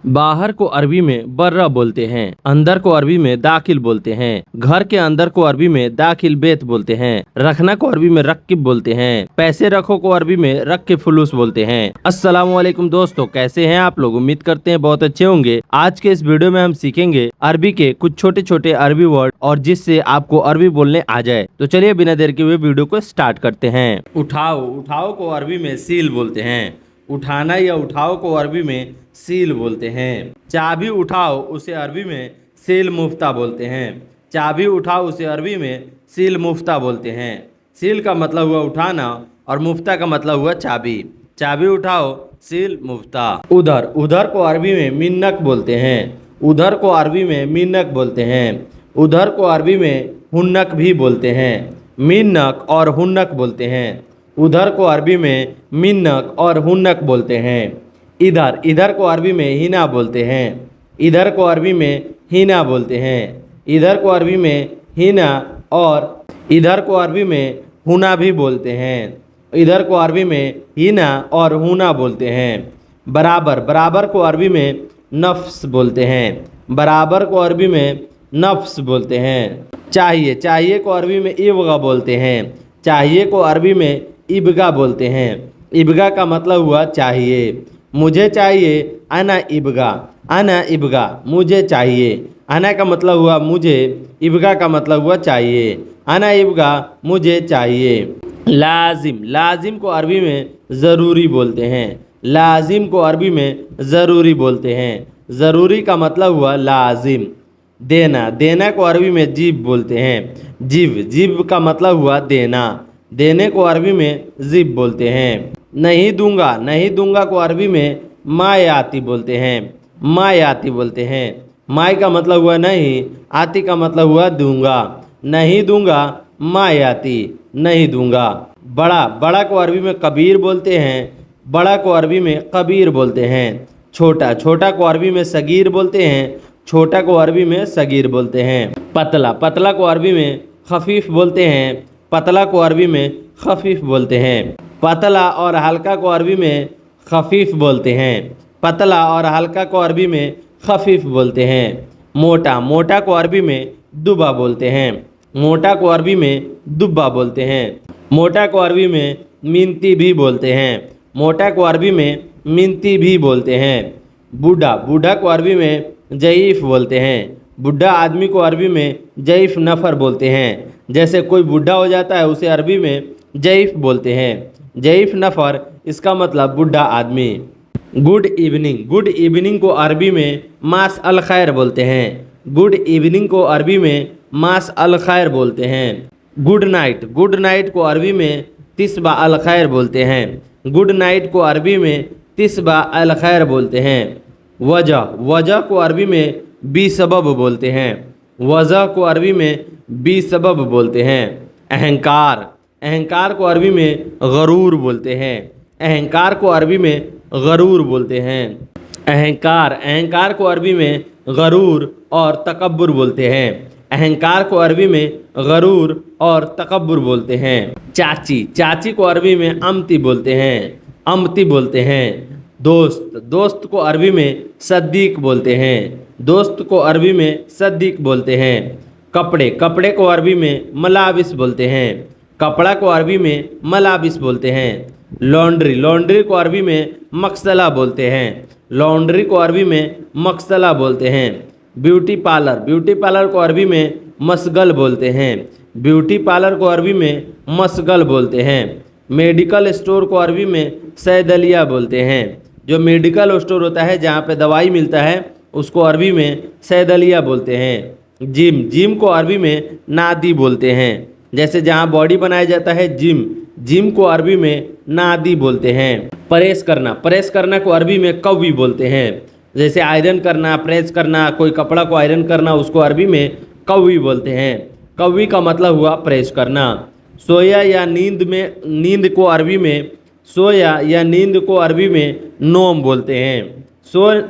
बाहर को अरबी में बर्रा बोलते हैं, अंदर को अरबी में दाखिल बोलते हैं, घर के अंदर को अरबी में दाखिल बेत बोलते हैं, रखना को अरबी में रक्किब बोलते हैं, पैसे रखो को अरबी में रक्के फुलूस बोलते हैं। अस्सलाम वालेकुम दोस्तों, कैसे हैं आप लोग? उम्मीद करते हैं बहुत अच्छे होंगे। आज के इस वीडियो में हम सीखेंगे अरबी के कुछ छोटे छोटे अरबी वर्ड और जिससे आपको अरबी बोलने आ जाए। तो चलिए बिना देर के हुए वीडियो को स्टार्ट करते हैं। उठाओ, उठाओ को अरबी में सील बोलते हैं। उठाना या उठाओ को अरबी में सील बोलते हैं। चाबी उठाओ उसे अरबी में सील मुफ्ता बोलते हैं। चाबी उठाओ उसे अरबी में सील मुफ्ता बोलते हैं। सील का मतलब हुआ उठाना और मुफ्ता का मतलब हुआ चाबी। चाबी उठाओ सील मुफ्ता। उधर, उधर को अरबी में मिन्नक बोलते हैं। उधर को अरबी में मिन्नक बोलते हैं। उधर को अरबी में हुन्नक भी बोलते हैं। मिन्नक और हुन्नक बोलते हैं। उधर को अरबी में मिन्नक और हुन्नक बोलते हैं। इधर, इधर को अरबी में हिना बोलते हैं। इधर को अरबी में हिना बोलते हैं। इधर को अरबी में हिना और इधर को अरबी में हुना भी बोलते हैं। इधर को अरबी में हिना और हुना बोलते हैं। बराबर, बराबर को अरबी में नफ्स बोलते हैं। बराबर को अरबी में नफ्स बोलते हैं। चाहिए, चाहिए को अरबी में इब्गा बोलते हैं। चाहिए को अरबी में इब्गा बोलते हैं। इब्गा का मतलब हुआ चाहिए। मुझे चाहिए अना इब्गा। अना इब्गा मुझे चाहिए। अना का मतलब हुआ मुझे, इब्गा का मतलब हुआ चाहिए। अना इब्गा मुझे चाहिए। लाजिम, लाजिम को अरबी में ज़रूरी बोलते हैं। लाजिम को अरबी में ज़रूरी बोलते हैं। ज़रूरी का मतलब हुआ लाजिम। देना, देना को अरबी में जीब बोलते हैं। जीब, जीब का मतलब हुआ देना। देने को अरबी में जिब बोलते हैं। नहीं दूंगा, नहीं दूंगा को अरबी में मायाती बोलते हैं। मायाती बोलते हैं। माय का मतलब हुआ नहीं, आती का मतलब हुआ दूंगा। नहीं दूंगा मायाती, नहीं दूंगा। बड़ा, बड़ा को अरबी में कबीर बोलते हैं। बड़ा को अरबी में कबीर बोलते हैं। छोटा, छोटा को अरबी में सगीर बोलते हैं। छोटा को अरबी में सगीर बोलते हैं। पतला, पतला को अरबी में खफीफ बोलते हैं। पतला को अरबी में खफीफ बोलते हैं। पतला और हल्का को अरबी में खफीफ बोलते हैं। पतला और हल्का को अरबी में खफीफ बोलते हैं। मोटा, मोटा को अरबी में दुबा बोलते हैं। मोटा को अरबी में दुब्बा बोलते हैं। मोटा को अरबी में मिनती भी बोलते हैं। मोटा को अरबी में मिनती भी बोलते हैं। बूढ़ा, बूढ़ा को अरबी में जईफ बोलते हैं। बूढ़ा आदमी को अरबी में जईफ नफ़र बोलते हैं। जैसे कोई बूढ़ा हो जाता है उसे अरबी में जईफ बोलते हैं। जईफ नफ़र इसका मतलब बूढ़ा आदमी। गुड इवनिंग, गुड इवनिंग को अरबी में मास अल खैर बोलते हैं। गुड इवनिंग को अरबी में मास अल खैर बोलते हैं। गुड नाइट, गुड नाइट को अरबी में तिस्बा अल खैर बोलते हैं। गुड नाइट को अरबी में तिस्बा अल खैर बोलते हैं। वजह, वजह को अरबी में बी सबब बोलते हैं। वजह को अरबी में बी सबब बोलते हैं। अहंकार, अहंकार को अरबी में गरूर बोलते हैं। अहंकार को अरबी में गरूर बोलते हैं। अहंकार, अहंकार को अरबी में गरूर और तकब्बुर बोलते हैं। अहंकार को अरबी में गरूर और तकब्बुर बोलते हैं। चाची, चाची को अरबी में अमती बोलते हैं। अमती बोलते हैं। दोस्त, दोस्त को अरबी में सद्दीक बोलते हैं। दोस्त को अरबी में सद्दीक बोलते हैं। कपड़े, कपड़े को अरबी में मलाबिस बोलते हैं। कपड़ा को अरबी में मलाबिस बोलते हैं। लॉन्ड्री, लॉन्ड्री को अरबी में मकसला बोलते हैं। लॉन्ड्री को अरबी में मकसला बोलते हैं। ब्यूटी पार्लर, ब्यूटी पार्लर को अरबी में मसगल बोलते हैं। ब्यूटी पार्लर को अरबी में मसगल बोलते हैं। मेडिकल स्टोर को अरबी में सैदलिया बोलते हैं। जो मेडिकल स्टोर होता है जहाँ पे दवाई मिलता है उसको अरबी में सैदलिया बोलते हैं। जिम, जिम को अरबी में नादी बोलते हैं। जैसे जहाँ बॉडी बनाया जाता है जिम, जिम को अरबी में नादी बोलते हैं। प्रेस करना, प्रेस करना को अरबी में कव्वी बोलते हैं। जैसे आयरन करना, प्रेस करना, कोई कपड़ा को आयरन करना उसको अरबी में कव्वी बोलते हैं। कव्वी का मतलब हुआ प्रेस करना। सोया या नींद में, नींद को अरबी में सोया या नींद को अरबी में नोम बोलते हैं।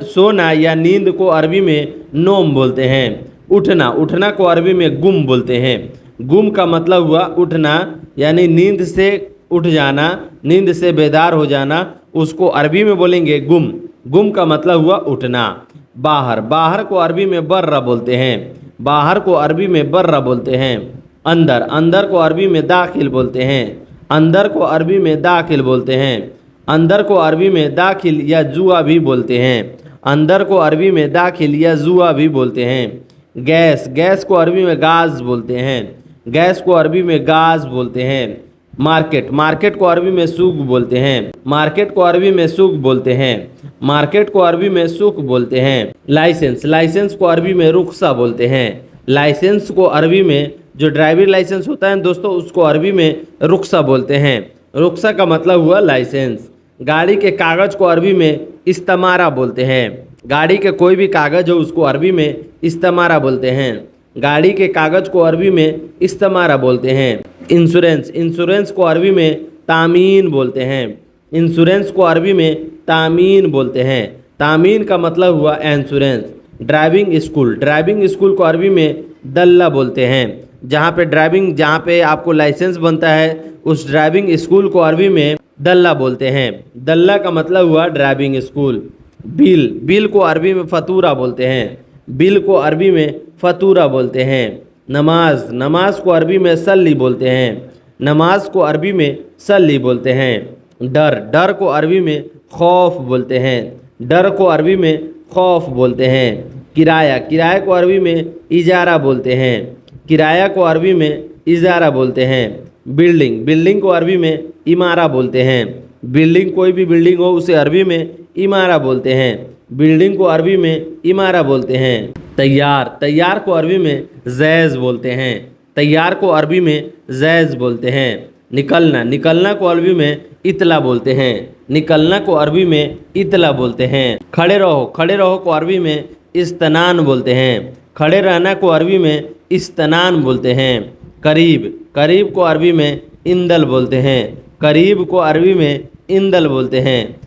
सोना या नींद को अरबी में नोम बोलते हैं। उठना, उठना को अरबी में गुम बोलते हैं। गुम का मतलब हुआ उठना, यानी नींद से उठ जाना, नींद से बेदार हो जाना, उसको अरबी में बोलेंगे गुम। गुम का मतलब हुआ उठना। बाहर, बाहर को अरबी में बर्रा बोलते हैं। बाहर को अरबी में बर्रा बोलते हैं। अंदर, अंदर को अरबी में दाखिल बोलते हैं। अंदर को अरबी में दाखिल बोलते हैं। अंदर को अरबी में दाखिल या जुआ भी बोलते हैं। अंदर को अरबी में दाखिल या जुआ भी बोलते हैं। गैस, गैस को अरबी में गाज बोलते हैं। गैस को अरबी में गाज बोलते हैं। मार्केट, मार्केट को अरबी में सूक बोलते हैं। मार्केट को अरबी में सूक बोलते हैं। मार्केट को अरबी में सूक बोलते हैं। लाइसेंस, लाइसेंस को अरबी में रुखसा बोलते हैं। लाइसेंस को अरबी में, जो ड्राइविंग लाइसेंस होता है दोस्तों, उसको अरबी में रुखसा बोलते हैं। रुखसा का मतलब हुआ लाइसेंस। गाड़ी के कागज़ को अरबी में इस्तमारा बोलते हैं। गाड़ी के कोई भी कागज़ हो उसको अरबी में इस्तमारा बोलते हैं। गाड़ी के कागज़ को अरबी में इस्तमारा बोलते हैं। इंश्योरेंस, इंश्योरेंस को अरबी में तामीन बोलते हैं। इंश्योरेंस को अरबी में तामीन बोलते हैं। तामीन का मतलब हुआ insurance. Driving school, driving school को अरबी में दल्ला बोलते हैं। जहाँ पे आपको लाइसेंस बनता है उस ड्राइविंग स्कूल को अरबी में दल्ला बोलते हैं। दल्ला का मतलब हुआ ड्राइविंग स्कूल। बिल, बिल को अरबी में फतूरा बोलते हैं। बिल को अरबी में फतूरा बोलते हैं। नमाज, नमाज को अरबी में सल्ली बोलते हैं। नमाज को अरबी में सल्ली बोलते हैं। डर, डर को अरबी में खौफ बोलते हैं। डर को अरबी में खौफ बोलते हैं। किराया, किराए को अरबी में इजारा बोलते हैं। किराया को अरबी में इजारा बोलते हैं। बिल्डिंग, बिल्डिंग को अरबी में इमारा बोलते हैं। बिल्डिंग, कोई भी बिल्डिंग हो उसे अरबी में इमारा बोलते हैं। बिल्डिंग को अरबी में इमारा बोलते हैं। तैयार, तैयार को अरबी में जैज़ बोलते हैं। तैयार को अरबी में जैज़ बोलते हैं। निकलना, निकलना को अरबी में इतला बोलते हैं। निकलना को अरबी में इतला बोलते हैं। खड़े रहो, खड़े रहो को अरबी में इस्तनान बोलते हैं। खड़े रहना को अरबी में इस्तनान बोलते हैं। करीब, करीब को अरबी में इंदल बोलते हैं। करीब को अरबी में इंदल बोलते हैं।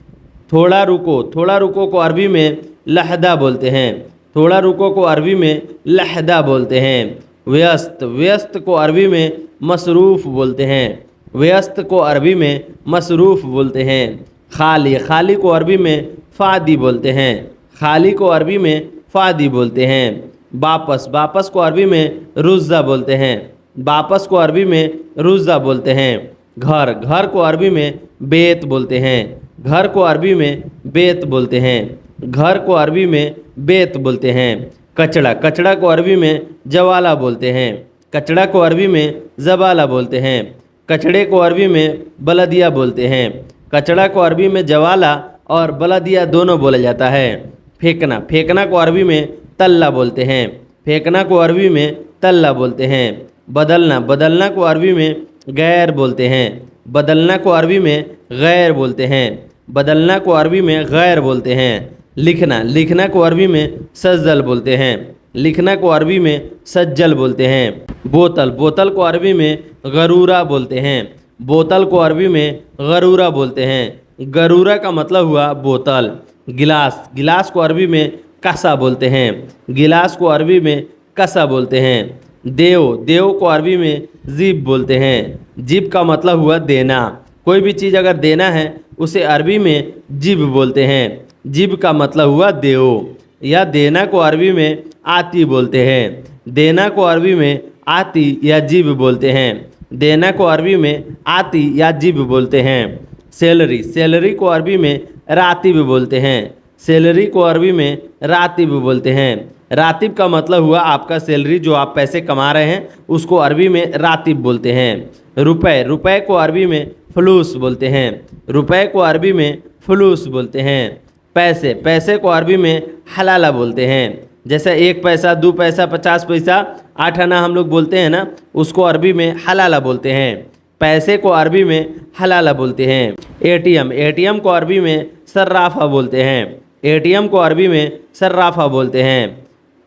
थोड़ा रुको, थोड़ा रुको को अरबी में लहदा बोलते हैं। थोड़ा रुको को अरबी में लहदा बोलते हैं। व्यस्त, व्यस्त को अरबी में मसरूफ़ बोलते हैं। व्यस्त को अरबी में मसरूफ़ बोलते हैं। खाली, खाली को अरबी में फ़ादी बोलते हैं। खाली को अरबी में फ़ादी बोलते हैं। वापस, वापस को अरबी में रुज़्ज़ा बोलते हैं। वापस को अरबी में रुज़्ज़ा बोलते हैं। घर, घर को अरबी में बेत बोलते हैं। घर को अरबी में बेत बोलते हैं। घर को अरबी में बेत बोलते हैं। कचड़ा, कचड़ा को अरबी में जवाला बोलते हैं। कचड़ा को अरबी में जवाला बोलते हैं। कचड़े को अरबी में बलदिया बोलते हैं। कचड़ा को अरबी में जवाला और बलदिया दोनों बोला जाता है। फेंकना, फेंकना को अरबी में तल्ला बोलते हैं। फेंकना को अरबी में तल्ला बोलते हैं। बदलना, बदलना को अरबी में गैर बोलते हैं। बदलना को अरबी में गैर बोलते हैं। बदलना को अरबी में गैर बोलते हैं। लिखना, लिखना को अरबी में सज्जल बोलते हैं। लिखना को अरबी में सज्जल बोलते हैं। बोतल, बोतल को अरबी में गरूरा बोलते हैं। बोतल को अरबी में गरूरा बोलते हैं। गरूरा का मतलब हुआ बोतल। गिलास, गिलास को अरबी में कसा बोलते हैं। गिलास को अरबी में कसा बोलते हैं। देव, देव को अरबी में जीब बोलते हैं। जीब का मतलब हुआ देना। कोई भी चीज़ अगर देना है उसे अरबी में जीब बोलते हैं। जीब का मतलब हुआ देव। या देना को अरबी में आती बोलते हैं। देना को अरबी में आती या जीब बोलते हैं। देना को अरबी में आती या जीब बोलते हैं। सैलरी, सैलरी को अरबी में रातिब बोलते हैं। सैलरी को अरबी में रातिब बोलते हैं। रातिब का मतलब हुआ आपका सैलरी, जो आप पैसे कमा रहे हैं उसको अरबी में रातिब बोलते हैं। रुपए, रुपए को अरबी में फलूस बोलते हैं। रुपए को अरबी में फलूस बोलते हैं। पैसे, पैसे को अरबी में हलाला बोलते हैं। जैसे 1 पैसा, 2 पैसा, 50 पैसा, 8 आना हम लोग बोलते हैं ना, उसको अरबी में हलाला बोलते हैं। पैसे को अरबी में हलाला बोलते हैं। एटीएम, एटीएम को अरबी में सर्राफा बोलते हैं। एटीएम को अरबी में सर्राफा बोलते हैं।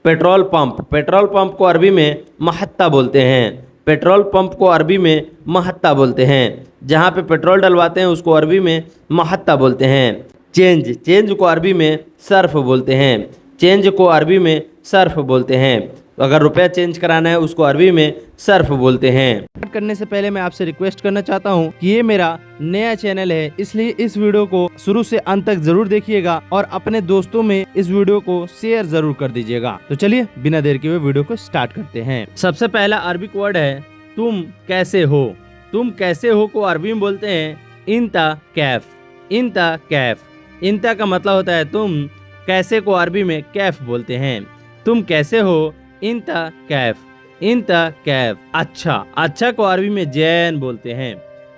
पेट्रोल पंप, पेट्रोल पंप को अरबी में महत्ता बोलते हैं। पेट्रोल पंप को अरबी में महत्ता बोलते हैं। जहाँ पे पेट्रोल डलवाते हैं उसको अरबी में महत्ता बोलते हैं। चेंज, चेंज को अरबी में सर्फ बोलते हैं। चेंज को अरबी में सर्फ बोलते हैं। अगर रुपया चेंज कराना है उसको अरबी में सर्फ बोलते हैं। स्टार्ट करने से पहले मैं आपसे रिक्वेस्ट करना चाहता हूँ कि ये मेरा नया चैनल है, इसलिए इस वीडियो को शुरू से अंत तक जरूर देखिएगा और अपने दोस्तों में इस वीडियो को शेयर जरूर कर दीजिएगा। तो चलिए बिना देर के हुए वीडियो को स्टार्ट करते हैं। सबसे पहला अरबिक वर्ड है तुम कैसे हो। तुम कैसे हो को अरबी में बोलते हैं इंता कैफ। इंता कैफ। इंता का मतलब होता है तुम, कैसे को अरबी में कैफ बोलते हैं। तुम कैसे हो, इंता कैफ। इंता कैफ। अच्छा। अच्छा को अरबी में जैन बोलते हैं।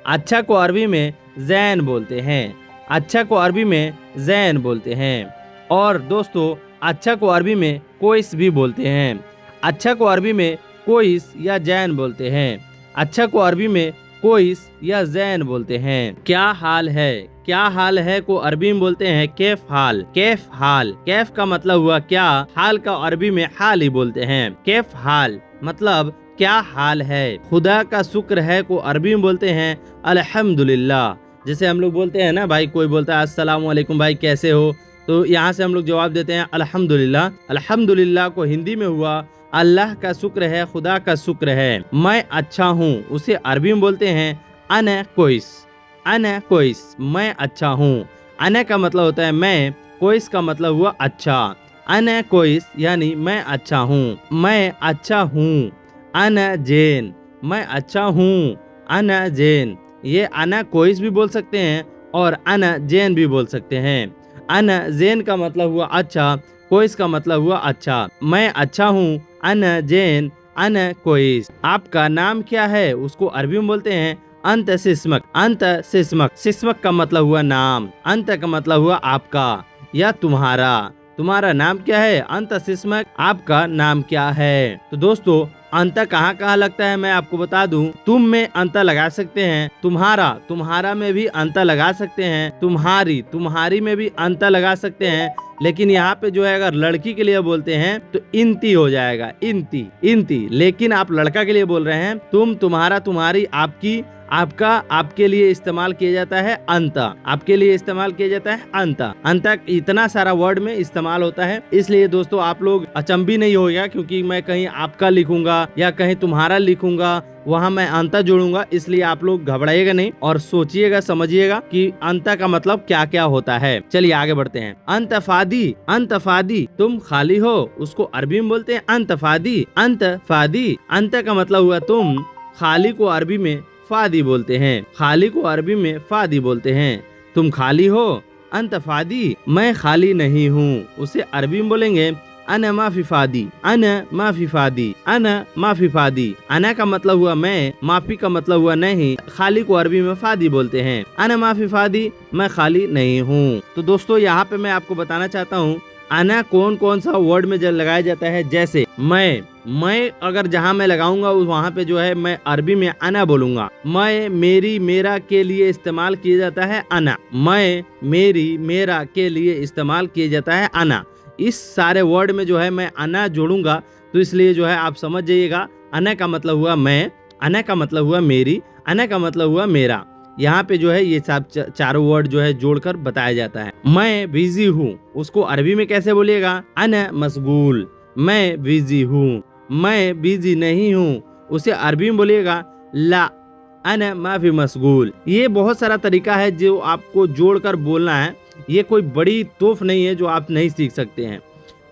अच्छा को अरबी में जैन बोलते हैं। अच्छा को अरबी में जैन बोलते हैं। और दोस्तों अच्छा को अरबी में कोइस भी बोलते हैं। अच्छा को अरबी में कोइस या जैन बोलते हैं। अच्छा को अरबी में कोइस या जैन बोलते हैं। क्या हाल है। क्या हाल है को अरबी में बोलते हैं कैफ हाल। कैफ हाल। कैफ का मतलब हुआ क्या, हाल का अरबी में हाल ही बोलते हैं। कैफ हाल मतलब क्या हाल है। खुदा का शुक्र है को अरबी में बोलते हैं अल्हम्दुलिल्लाह। जैसे हम लोग बोलते हैं ना भाई, कोई बोलता है अस्सलाम वालेकुम भाई कैसे हो, तो यहाँ से हम लोग जवाब देते हैं अल्हम्दुलिल्लाह। अल्हम्दुलिल्लाह को हिंदी में हुआ अल्लाह का शुक्र है, खुदा का शुक्र है। मैं अच्छा हूँ उसे अरबी में बोलते हैं अना कोइस। अना कोइस, मैं अच्छा हूँ। अना का मतलब होता है मैं, कोइस का मतलब हुआ अच्छा। अना कोइस यानी मैं अच्छा हूँ। मैं अच्छा हूँ। अना जैन, मैं अच्छा हूँ। अना जैन, ये अना कोइस भी बोल सकते हैं और अना जैन भी बोल सकते हैं। अना जैन का मतलब हुआ अच्छा, कोइस का मतलब हुआ अच्छा। मैं अच्छा हूँ, अना जैन, अना कोइस। आपका नाम क्या है उसको अरबी में बोलते हैं अंत सिस्मक। अंत सिस्मक। सिस्मक का मतलब हुआ नाम, अंत का मतलब हुआ आपका या तुम्हारा। तुम्हारा नाम क्या है, अंत सिस्मक, आपका नाम क्या है। तो दोस्तों अंत कहाँ कहाँ लगता है मैं आपको बता दूं। तुम में अंत लगा सकते हैं, तुम्हारा, तुम्हारा में भी अंत लगा सकते हैं, तुम्हारी, तुम्हारी में भी अंत लगा सकते हैं। लेकिन यहाँ पे जो है अगर लड़की के लिए बोलते हैं तो इंती हो जाएगा, इंती, इंती। लेकिन आप लड़का के लिए बोल रहे हैं, तुम, तुम्हारा, तुम्हारी, आपकी, आपका, आपके लिए इस्तेमाल किया जाता है अंत। आपके लिए इस्तेमाल किया जाता है अंत। अंत इतना सारा वर्ड में इस्तेमाल होता है, इसलिए दोस्तों आप लोग अचंभी नहीं होगा क्योंकि मैं कहीं आपका लिखूंगा या कहीं तुम्हारा लिखूंगा, वहाँ मैं अंत जोड़ूंगा। इसलिए आप लोग घबराइएगा नहीं और सोचिएगा, समझिएगा कि अंत का मतलब क्या क्या होता है। चलिए आगे बढ़ते हैं। अंतफादी। अंतफादी, तुम खाली हो उसको अरबी में बोलते हैं अंतफादी। अंतफादी। अंत का मतलब हुआ तुम, खाली को अरबी में फादी बोलते हैं। खाली को अरबी में फादी बोलते हैं। तुम खाली हो, अंतफादी, मैं खाली नहीं हूँ उसे अरबी में बोलेंगे अना माफी फादी। अना माफी फादी। अना माफी फादी। अना का मतलब हुआ मैं, माफी का मतलब हुआ नहीं। खाली को अरबी में फादी बोलते हैं। अना माफी फादी, मैं खाली नहीं हूँ। तो दोस्तों यहाँ पे मैं आपको बताना चाहता हूँ अना कौन कौन सा वर्ड में लगाया जाता है। जैसे मैं अगर जहाँ मैं लगाऊंगा वहाँ पे जो है मैं अरबी में अना बोलूंगा। मैं, मेरी, मेरा के लिए इस्तेमाल किया जाता है अना। मैं, मेरी, मेरा के लिए इस्तेमाल किया जाता है अना। इस सारे वर्ड में जो है मैं अना जोड़ूंगा, तो इसलिए जो है आप समझ जाइएगा अना का मतलब हुआ मैं, अना का मतलब हुआ मेरी, अना का मतलब हुआ मेरा। यहाँ पे जो है ये सब चारों वर्ड जो है जोड़कर बताया जाता है। मैं बिजी हूँ उसको अरबी में कैसे बोलिएगा, अना मशगूल। मैं बिजी हूँ। मैं बिजी नहीं हूँ उसे अरबी में बोलिएगा ला अना माफी मशगूल। ये बहुत सारा तरीका है जो आपको जोड़कर बोलना है, ये कोई बड़ी तोफ नहीं है जो आप नहीं सीख सकते हैं।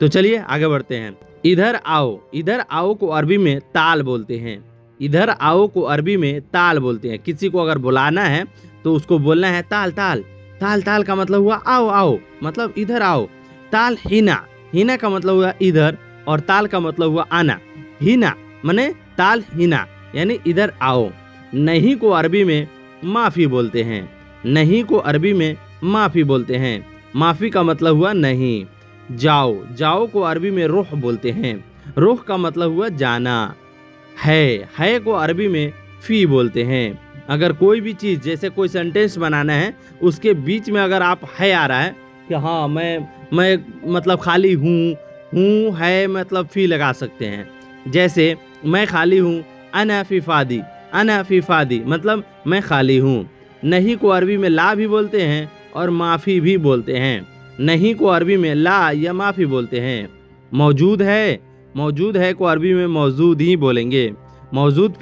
तो चलिए आगे बढ़ते हैं। इधर आओ। इधर आओ को अरबी में ताल बोलते हैं। इधर आओ को अरबी में ताल बोलते हैं। किसी को अगर बुलाना है तो उसको बोलना है ताल ताल। ताल ताल का मतलब हुआ आओ आओ, मतलब इधर आओ। ताल हिना। हिना का मतलब हुआ इधर और ताल का मतलब हुआ आना। हिना माने ताल हिना यानी इधर आओ। नहीं को अरबी में माफी बोलते हैं। नहीं को अरबी में माफी बोलते हैं। माफी का मतलब हुआ नहीं। जाओ। जाओ को अरबी में रुख बोलते हैं। रुख का मतलब हुआ जाना। है को अरबी में फी बोलते हैं। अगर कोई भी चीज, जैसे कोई सेंटेंस बनाना है, उसके बीच में अगर आप है आ रहा है कि हाँ मैं मतलब खाली हूँ है मतलब फी लगा सकते हैं। जैसे मैं खाली हूँ, अना फी फादी। अना फी फादी मतलब मैं खाली हूँ। नहीं को अरबी में ला भी बोलते हैं और माफी भी बोलते हैं। नहीं को अरबी में ला या माफी बोलते हैं। मौजूद है मौजूद है को अरबी में मौजूद ही बोलेंगे। मौजूद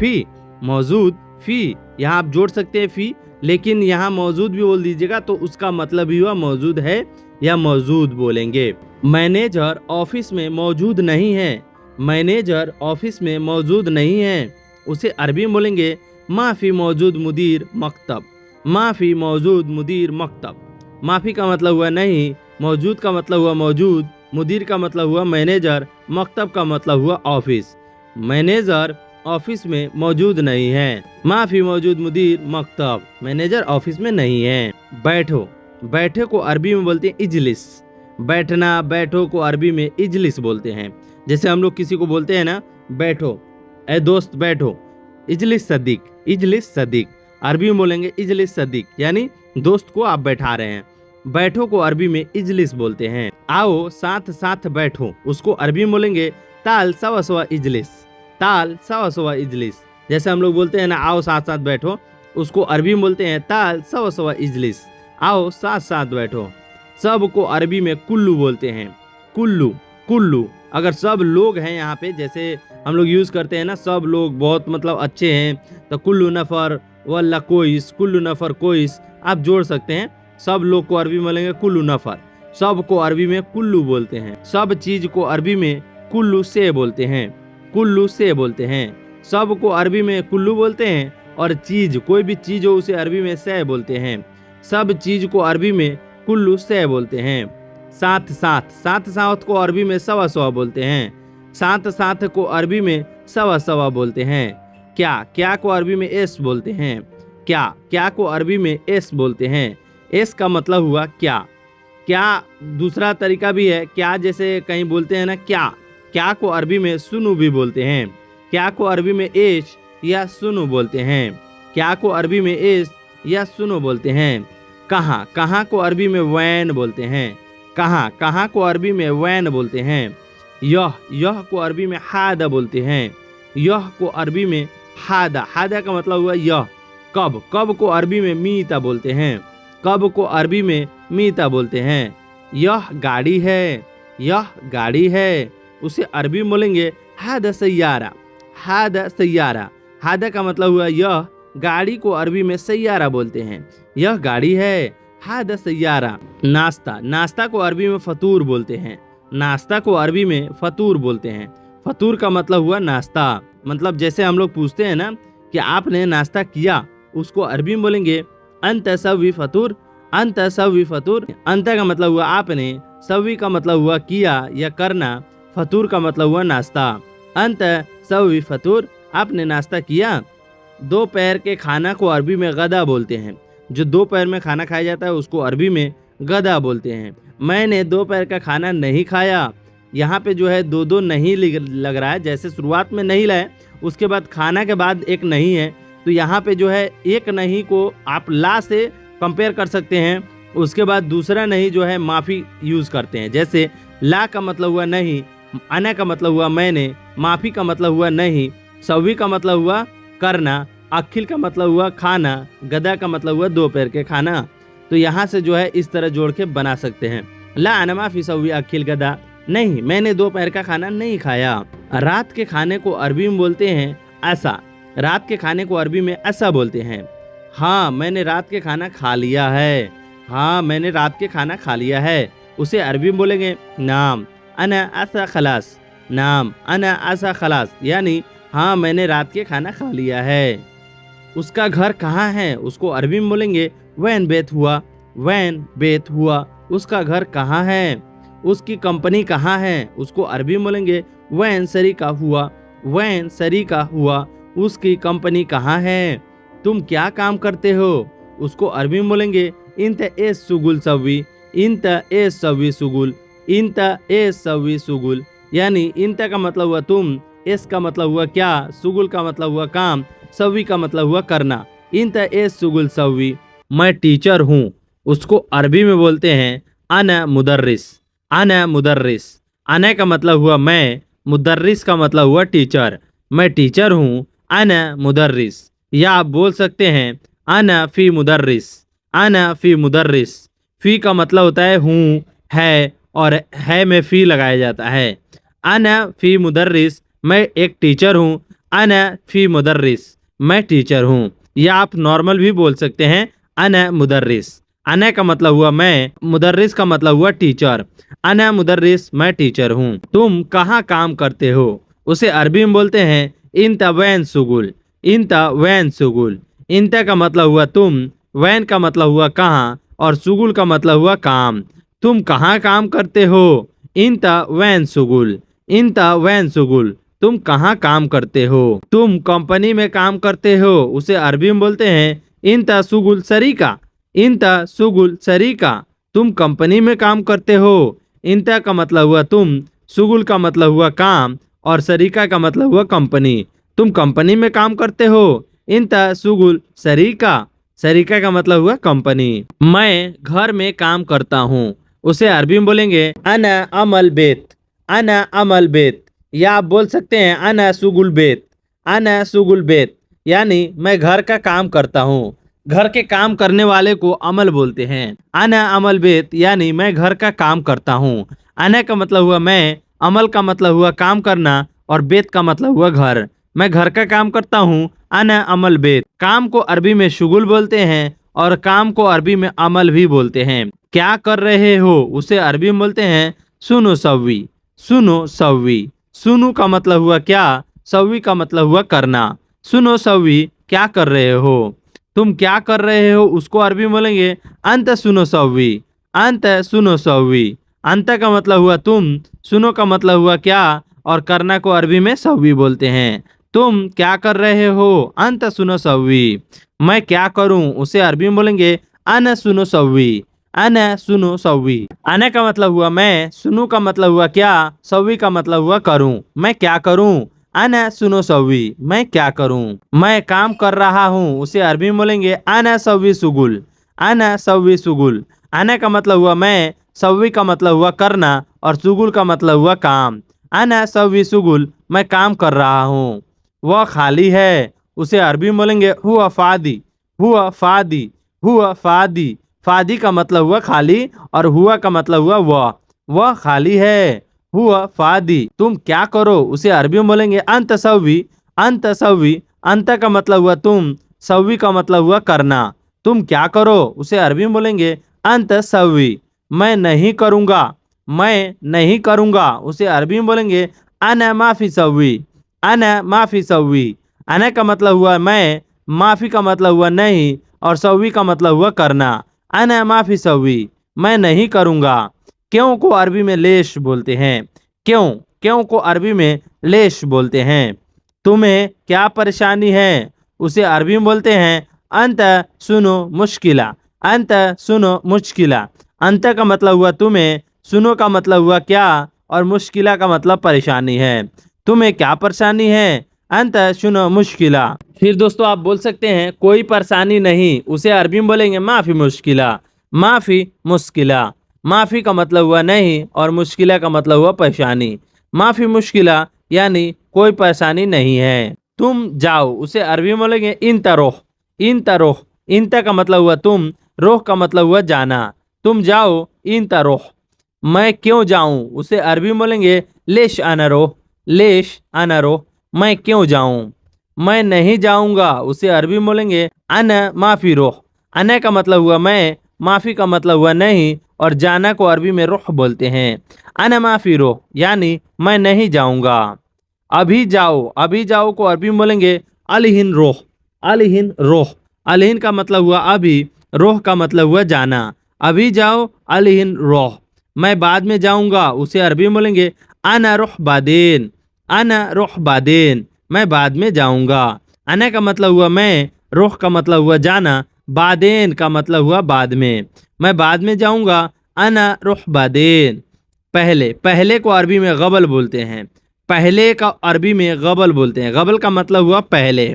फी यहाँ आप जोड़ सकते हैं फी, लेकिन यहाँ मौजूद भी बोल दीजिएगा तो उसका मतलब ही हुआ मौजूद है या मौजूद बोलेंगे। मैनेजर ऑफिस में मौजूद नहीं है। मैनेजर ऑफिस में मौजूद नहीं है, उसे अरबी में बोलेंगे माफी मौजूद मुदीर मकतब। माफी मौजूद मुदीर मकतब। माफी का मतलब हुआ नहीं, मौजूद का मतलब हुआ मौजूद, मुदीर का मतलब हुआ मैनेजर, मकतब का मतलब हुआ ऑफिस। मैनेजर ऑफिस में मौजूद नहीं है। माफी मौजूद मुदीर मकतब। मैनेजर ऑफिस में नहीं है। बैठो, बैठे को अरबी में बोलते हैं इजलिस। बैठना, बैठो को अरबी में इजलिस बोलते हैं। जैसे हम लोग किसी को बोलते हैं ना, बैठो, ए दोस्त बैठो, इजलिस सदीक। इजलिस सदीक अरबी में बोलेंगे इजलिस सदीक, यानी दोस्त को आप बैठा रहे हैं। बैठो को अरबी में इजलिस बोलते हैं। आओ साथ साथ बैठो, उसको अरबी में बोलेंगे ताल सवा सवा इजलिस। ताल सवा सवा इजलिस। जैसे हम लोग बोलते हैं ना, आओ साथ साथ बैठो, उसको अरबी में बोलते हैं ताल सवा सवा इजलिस। आओ साथ साथ बैठो। सब को अरबी में कुल्लू बोलते हैं। कुल्लू, कुल्लू। अगर सब लोग हैं यहाँ पे, जैसे हम लोग यूज करते हैं ना, सब लोग बहुत मतलब अच्छे हैं, तो कुल्लू नफर वल्ला कोइस, कुल्लू नफर कोइस आप जोड़ सकते हैं। सब लोग को अरबी में बोलेंगे कुल्लू नफर। सब को अरबी में कुल्लू बोलते हैं। सब चीज को अरबी में कुल्लू से बोलते हैं। कुल्लू से बोलते हैं। सब को अरबी में कुल्लू बोलते हैं, और चीज, कोई भी चीज हो उसे अरबी में से बोलते हैं। सब चीज को अरबी में कुल्लू से बोलते हैं। साथ साथ, साथ साथ को अरबी में सवा सवा बोलते हैं। साथ साथ को अरबी में सवा सवा बोलते हैं। क्या, क्या को अरबी में एस बोलते हैं। क्या, क्या को अरबी में एस बोलते हैं। एस का मतलब हुआ क्या। क्या दूसरा तरीका भी है, क्या जैसे कहीं बोलते हैं ना क्या, क्या को अरबी में सुनु भी बोलते हैं। क्या को अरबी में एश या सुनु बोलते हैं। क्या को अरबी में एश या सुनु बोलते हैं। कहाँ, कहाँ को अरबी में वैन बोलते हैं। कहाँ, कहाँ को अरबी में वैन बोलते हैं। यह, यह को अरबी में हादा बोलते हैं। यह को अरबी में हादा, हादा का मतलब हुआ यह। कब, कब को अरबी में मीता बोलते हैं। कब को अरबी में मीता बोलते हैं। यह गाड़ी है। यह गाड़ी है, उसे अरबी में बोलेंगे हादा सैयारा। हादा सैयारा। हादा का मतलब हुआ यह, गाड़ी को अरबी में सैयारा बोलते हैं। यह गाड़ी है, हादा सैयारा। नाश्ता, नाश्ता को अरबी में फतूर बोलते हैं। नाश्ता को अरबी में फतूर बोलते हैं। फतूर का मतलब हुआ नाश्ता। मतलब जैसे हम लोग पूछते हैं ना कि आपने नाश्ता किया, उसको अरबी में बोलेंगे अंत सवी फतूर। अंत सवी फतूर। अंत का मतलब हुआ आपने, सवी का मतलब हुआ किया या करना, फतूर का मतलब हुआ नाश्ता। अंत सवी फतूर, आपने नाश्ता किया। दोपहर के खाना को अरबी में गदा बोलते हैं। जो दोपहर में खाना खाया जाता है उसको अरबी में गदा बोलते हैं। मैंने दोपहर का खाना नहीं खाया। यहाँ पे जो है दो दो नहीं लग रहा है, जैसे शुरुआत में नहीं लाए, उसके बाद खाना के बाद एक नहीं है, तो यहाँ पे जो है एक नहीं को आप ला से कंपेयर कर सकते हैं। उसके बाद दूसरा नहीं जो है माफ़ी यूज़ करते हैं। जैसे ला का मतलब हुआ नहीं, अना का मतलब हुआ मैंने, माफ़ी का मतलब हुआ नहीं, सवी का मतलब हुआ करना, अखिल का मतलब हुआ खाना, गदा का मतलब हुआ दोपहर के खाना। तो यहाँ से जो है इस तरह जोड़ के बना सकते हैं। ला अना माफ़ी सवी अखिल गदा, नहीं मैंने दोपहर का खाना नहीं खाया। रात के खाने को अरबी में बोलते हैं ऐसा। रात के खाने को अरबी में ऐसा बोलते हैं। हाँ मैंने रात के खाना खा लिया है। हाँ मैंने रात के खाना खा लिया है, उसे अरबी में बोलेंगे नाम अना ऐसा खलास। नाम अना ऐसा खलास, यानी हाँ मैंने रात के खाना खा लिया है। उसका घर कहाँ है, उसको अरबी में बोलेंगे वैन बेत हुआ। वैन बेत हुआ। उसका घर कहाँ है। उसकी कंपनी कहाँ है, उसको अरबी में बोलेंगे वैन सरी का हुआ। वैन सरी का हुआ। उसकी कंपनी कहाँ है। तुम क्या काम करते हो, उसको अरबी में बोलेंगे इंत एस सुगुल सवी। इंत एस सवी सुगुल। इंत एस सवी सुगुल, यानी इंत का मतलब हुआ तुम, एस का मतलब हुआ क्या, सुगुल का मतलब हुआ काम, सवी का मतलब हुआ करना। इंत एस सुगुल सवी। मैं टीचर हूँ, उसको अरबी में बोलते हैं अना मुदर्रिस। अना मुदर्रिस। अना का मतलब हुआ मैं, मुदर्रिस का मतलब हुआ टीचर। मैं टीचर हूँ, अना मुदर्रिस। या आप बोल सकते हैं अना फी मुदर्रिस। अना फी मुदर्रिस। फी का मतलब होता है हूँ, है, और है में फी लगाया जाता है। अना फी मुदर्रिस, मैं एक टीचर हूँ। अना फी मुदर्रिस, मैं टीचर हूँ। या आप नॉर्मल भी बोल सकते हैं, अना मुदर्रिस। अना का मतलब हुआ मैं, मुदर्रिस का मतलब हुआ टीचर। अना मुदर्रिस, मैं टीचर हूँ। तुम कहाँ काम करते हो, उसे अरबी में बोलते हैं इंता वैन सुगुल। इंता वैन सुगुल। इंता का मतलब हुआ तुम, वैन का मतलब हुआ कहाँ, और सुगुल का मतलब हुआ काम। तुम कहाँ काम करते हो, इंता वैन सुगुल। इंता वैन सुगुल, तुम कहाँ काम करते हो। तुम कंपनी में काम करते हो, उसे अरबी में बोलते हैं इंता सुगुल सरीका। इंता सुगुल सरीका, तुम कंपनी में काम करते हो। इंता का मतलब हुआ तुम, सुगुल का मतलब हुआ काम, और सरीका का मतलब हुआ कंपनी। तुम कंपनी में काम करते हो। इंता सुगुल सरीका। सरीका का मतलब हुआ कंपनी। मैं घर में काम करता हूँ, उसे अरबी में बोलेंगे अना अमल बेत। अना अमल बेत। या आप बोल सकते हैं अना सुगुल बेत। अना सुगुल बेत, यानी मैं घर का काम करता हूँ। घर के काम करने वाले को अमल बोलते हैं। अना अमल बेत, यानी मैं घर का काम करता हूँ। अना का मतलब हुआ मैं, अमल का मतलब हुआ काम करना, और बेत का मतलब हुआ घर। मैं घर का काम करता हूँ, अना अमल बेत। काम को अरबी में शुगुल बोलते हैं, और काम को अरबी में अमल भी बोलते हैं। क्या कर रहे हो, उसे अरबी में बोलते हैं सुनो सव्वी। सुनो सव्वी। सुनो का मतलब हुआ क्या, सव्वी का मतलब हुआ करना। सुनो सव्वी, क्या कर रहे हो। तुम क्या कर रहे हो, उसको अरबी में बोलेंगे अंत सुनो सव्वी। अंत सुनो सव्वी। अंत का मतलब हुआ तुम, सुनो का मतलब हुआ क्या, और करना को अरबी में सव्वी बोलते हैं। तुम क्या कर रहे हो, अंत सुनो सव्वी। मैं क्या करूं, उसे अरबी में बोलेंगे अन सुनो सव्वी। अन सुनो सव्वी। अन का मतलब हुआ मैं, सुनो का मतलब हुआ क्या, सव्वी का मतलब हुआ करूं। मैं क्या करूं, अन सुनो सव्वी, मैं क्या करूं। मैं काम कर रहा हूं, उसे अरबी में बोलेंगे अन सव्वी सुगुल। अन सव्वी सुगुल। अन का मतलब हुआ मैं, सव्वी का मतलब हुआ करना, और सुगुल का मतलब हुआ काम। अन सव्वी सुगुल, मैं काम कर रहा हूँ। वह खाली है, उसे अरबी में बोलेंगे हुआ फादी। हुआ फादी। हुआ फादी। फादी का मतलब हुआ खाली, और हुआ का मतलब हुआ वह खाली है। हुआ फादी। तुम क्या करो, उसे अरबी में बोलेंगे अंत सव्वी। अंत सव्वी। अंत का मतलब हुआ तुम, सव्वी का मतलब हुआ करना। तुम क्या करो, उसे अरबी में बोलेंगे अंत सव्वी। मैं नहीं करूँगा। मैं नहीं करूँगा, उसे अरबी में बोलेंगे अना माफी सव्वी। अना माफी सव्वी। अना का मतलब हुआ मैं, माफी का मतलब हुआ नहीं, और सव्वी का मतलब हुआ करना। अना माफी सव्वी, मैं नहीं करूँगा। क्यों को अरबी में लेश बोलते हैं। क्यों। क्यों को अरबी में लेश बोलते हैं। तुम्हें क्या परेशानी है, उसे अरबी में बोलते हैं अंत सुनो मुश्किला। अंत सुनो मुश्किला। अंत का मतलब हुआ तुम्हें, सुनो का मतलब हुआ क्या, और मुश्किला का मतलब परेशानी है। तुम्हें क्या परेशानी है, अंत सुनो मुश्किला। फिर दोस्तों आप बोल सकते हैं कोई परेशानी नहीं, उसे अरबी में बोलेंगे माफी मुश्किला। माफी मुश्किला। माफी का मतलब हुआ नहीं, और मुश्किला का मतलब हुआ परेशानी। माफी मुश्किला, यानी कोई परेशानी नहीं है। तुम जाओ, उसे अरबी में बोलेंगे इन तरोह। इन तरोह। इंता का मतलब हुआ तुम, रोह का मतलब हुआ जाना। तुम जाओ इन तरोह। मैं क्यों जाऊं, उसे अरबी में बोलेंगे लेश अनरोह। लेश अनरोह, मैं क्यों जाऊं। मैं नहीं जाऊंगा, उसे अरबी में बोलेंगे अन माफी रोह। अन का मतलब हुआ मैं, माफी का मतलब हुआ नहीं, और जाना को अरबी में रोह बोलते हैं। अन माफी रोह, यानी मैं नहीं जाऊंगा। अभी जाओ। अभी जाओ को अरबी में बोलेंगे अलहिन रोह। अलहिन रोह। अलहिन का मतलब हुआ अभी, रोह का मतलब हुआ जाना। अभी जाओ अलहिन रोह। मैं बाद में जाऊंगा, उसे अरबी में बोलेंगे अना रोह बादेन। अना रोह बादेन, मैं बाद में जाऊंगा। अना का मतलब हुआ मैं, रोह का मतलब हुआ जाना, बादेन का मतलब हुआ बाद में। मैं बाद में जाऊंगा, अना रोह बादेन। पहले। पहले को अरबी में गबल बोलते हैं। पहले का अरबी में गबल बोलते हैं। गबल का मतलब हुआ पहले।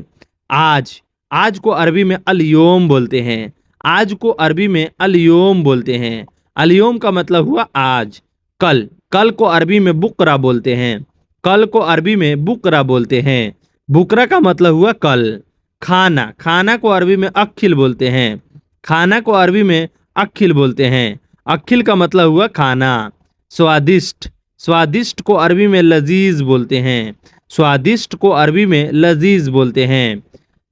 आज। आज को अरबी में अलयोम बोलते हैं। आज को अरबी में अलयोम बोलते हैं। अलयोम का मतलब हुआ आज। कल। कल को अरबी में बुकरा बोलते हैं। कल को अरबी में बुकरा बोलते हैं। बुकरा का मतलब हुआ कल। खाना। खाना को अरबी में अखिल बोलते हैं। खाना को अरबी में अखिल बोलते हैं। अखिल का मतलब हुआ खाना। स्वादिष्ट। स्वादिष्ट को अरबी में लजीज बोलते हैं। स्वादिष्ट को अरबी में लजीज बोलते हैं।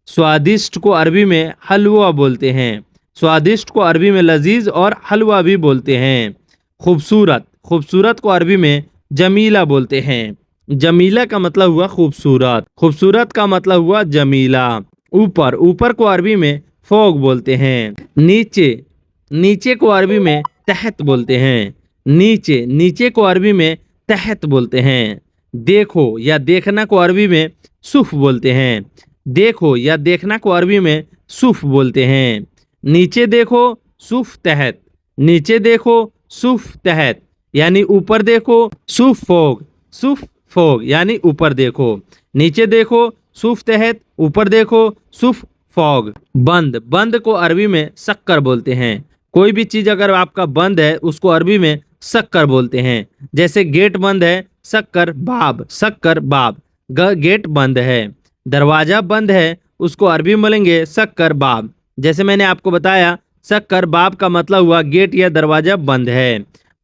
स्वादिष्ट को अरबी में हलवा बोलते हैं। स्वादिष्ट को अरबी में लजीज और हलवा भी बोलते हैं। खूबसूरत, खूबसूरत को अरबी में जमीला बोलते हैं। जमीला का मतलब हुआ खूबसूरत, खूबसूरत का मतलब हुआ जमीला। ऊपर, ऊपर को अरबी में फोग बोलते हैं। नीचे, नीचे को अरबी में तहत बोलते हैं। नीचे, नीचे को अरबी में तहत बोलते हैं। देखो या देखना को अरबी में सुफ बोलते हैं। देखो या देखना को अरबी में सुफ बोलते हैं। नीचे देखो सुफ तहत, नीचे देखो सुफ तहत यानी ऊपर देखो सुफ फोग, सुफ फोग यानी ऊपर देखो। नीचे देखो सुफ तहत, ऊपर देखो सुफ फॉग। बंद, बंद को अरबी में शक्कर बोलते हैं। कोई भी चीज अगर आपका बंद है उसको अरबी में शक्कर बोलते हैं। जैसे गेट बंद है, शक्कर बाब, शक्कर बाब, गेट बंद है। दरवाजा बंद है, उसको अरबी में बोलेंगे शक्कर बाब। जैसे मैंने आपको बताया शक्कर बाब का मतलब हुआ गेट या दरवाजा बंद है।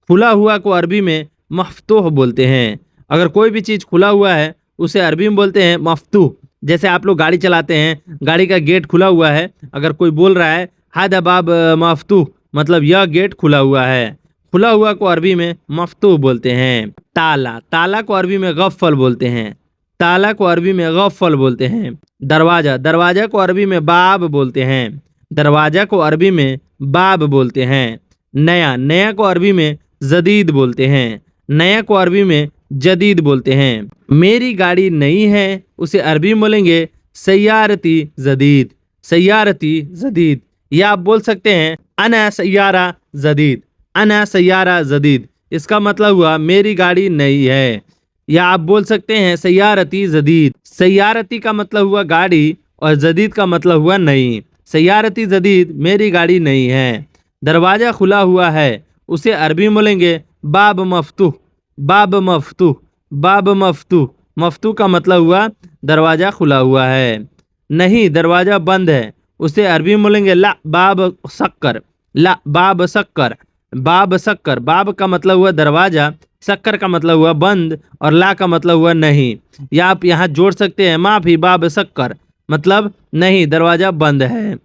खुला हुआ को अरबी में मफ्तूह बोलते हैं। अगर कोई भी चीज खुला हुआ है उसे अरबी में बोलते हैं मफ्तूह। जैसे आप लोग गाड़ी चलाते हैं, गाड़ी का गेट खुला हुआ है, अगर कोई बोल रहा है हादा बाब मफ्तूह, मतलब यह गेट खुला हुआ है। खुला हुआ को अरबी में मफ्तूह बोलते हैं। ताला, ताला को अरबी में गफ्फल बोलते हैं। ताला को अरबी में गफ्फल बोलते हैं। दरवाजा, दरवाजा को अरबी में बाब बोलते हैं। दरवाजा को अरबी में बाब बोलते हैं। नया, नया को अरबी में जदीद बोलते हैं। नया को अरबी में जदीद बोलते हैं। मेरी गाड़ी नई है, उसे अरबी में बोलेंगे सैयारती जदीद, सैयारती जदीद। या आप बोल सकते हैं अना सैयारा जदीद, अना सैयारा जदीद। इसका मतलब हुआ मेरी गाड़ी नई है। या आप बोल सकते हैं सैयारती जदीद। सैयारती का मतलब हुआ गाड़ी और जदीद का मतलब हुआ नई। सैयारती जदीद, मेरी गाड़ी नई है। दरवाजा खुला हुआ है, उसे अरबी में बोलेंगे बाब मफ्तूह, बाब मफ्तूह, बाब मफ्तूह। मफ्तूह का मतलब हुआ दरवाजा खुला हुआ है। नहीं, दरवाजा बंद है, उसे अरबी में बोलेंगे ला बाब शक्कर, ला बाब शक्कर, बाब शक्कर। बाब का मतलब हुआ दरवाजा, शक्कर का मतलब हुआ बंद और ला का मतलब हुआ नहीं। या आप यहाँ जोड़ सकते हैं माफी बाब शक्कर, मतलब नहीं, दरवाजा बंद है।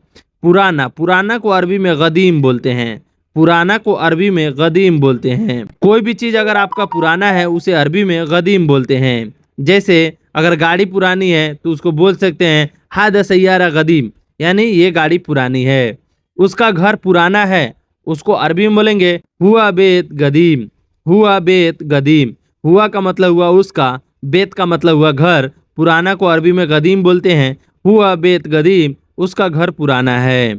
पुराना, पुराना को अरबी में गदीम बोलते हैं। पुराना को अरबी में गदीम बोलते हैं। कोई भी चीज़ अगर आपका पुराना है उसे अरबी में गदीम बोलते हैं। जैसे अगर गाड़ी पुरानी है तो उसको बोल सकते हैं हादा सैयारा गदीम, यानी ये गाड़ी पुरानी है। उसका घर पुराना है, उसको अरबी में बोलेंगे हुआ बेत गदीम, हुआ बेत गदीम। हुआ का मतलब हुआ उसका, बेत का मतलब हुआ घर। पुराना को अरबी में गदीम बोलते हैं। हुआ बेत गदीम, उसका घर पुराना है।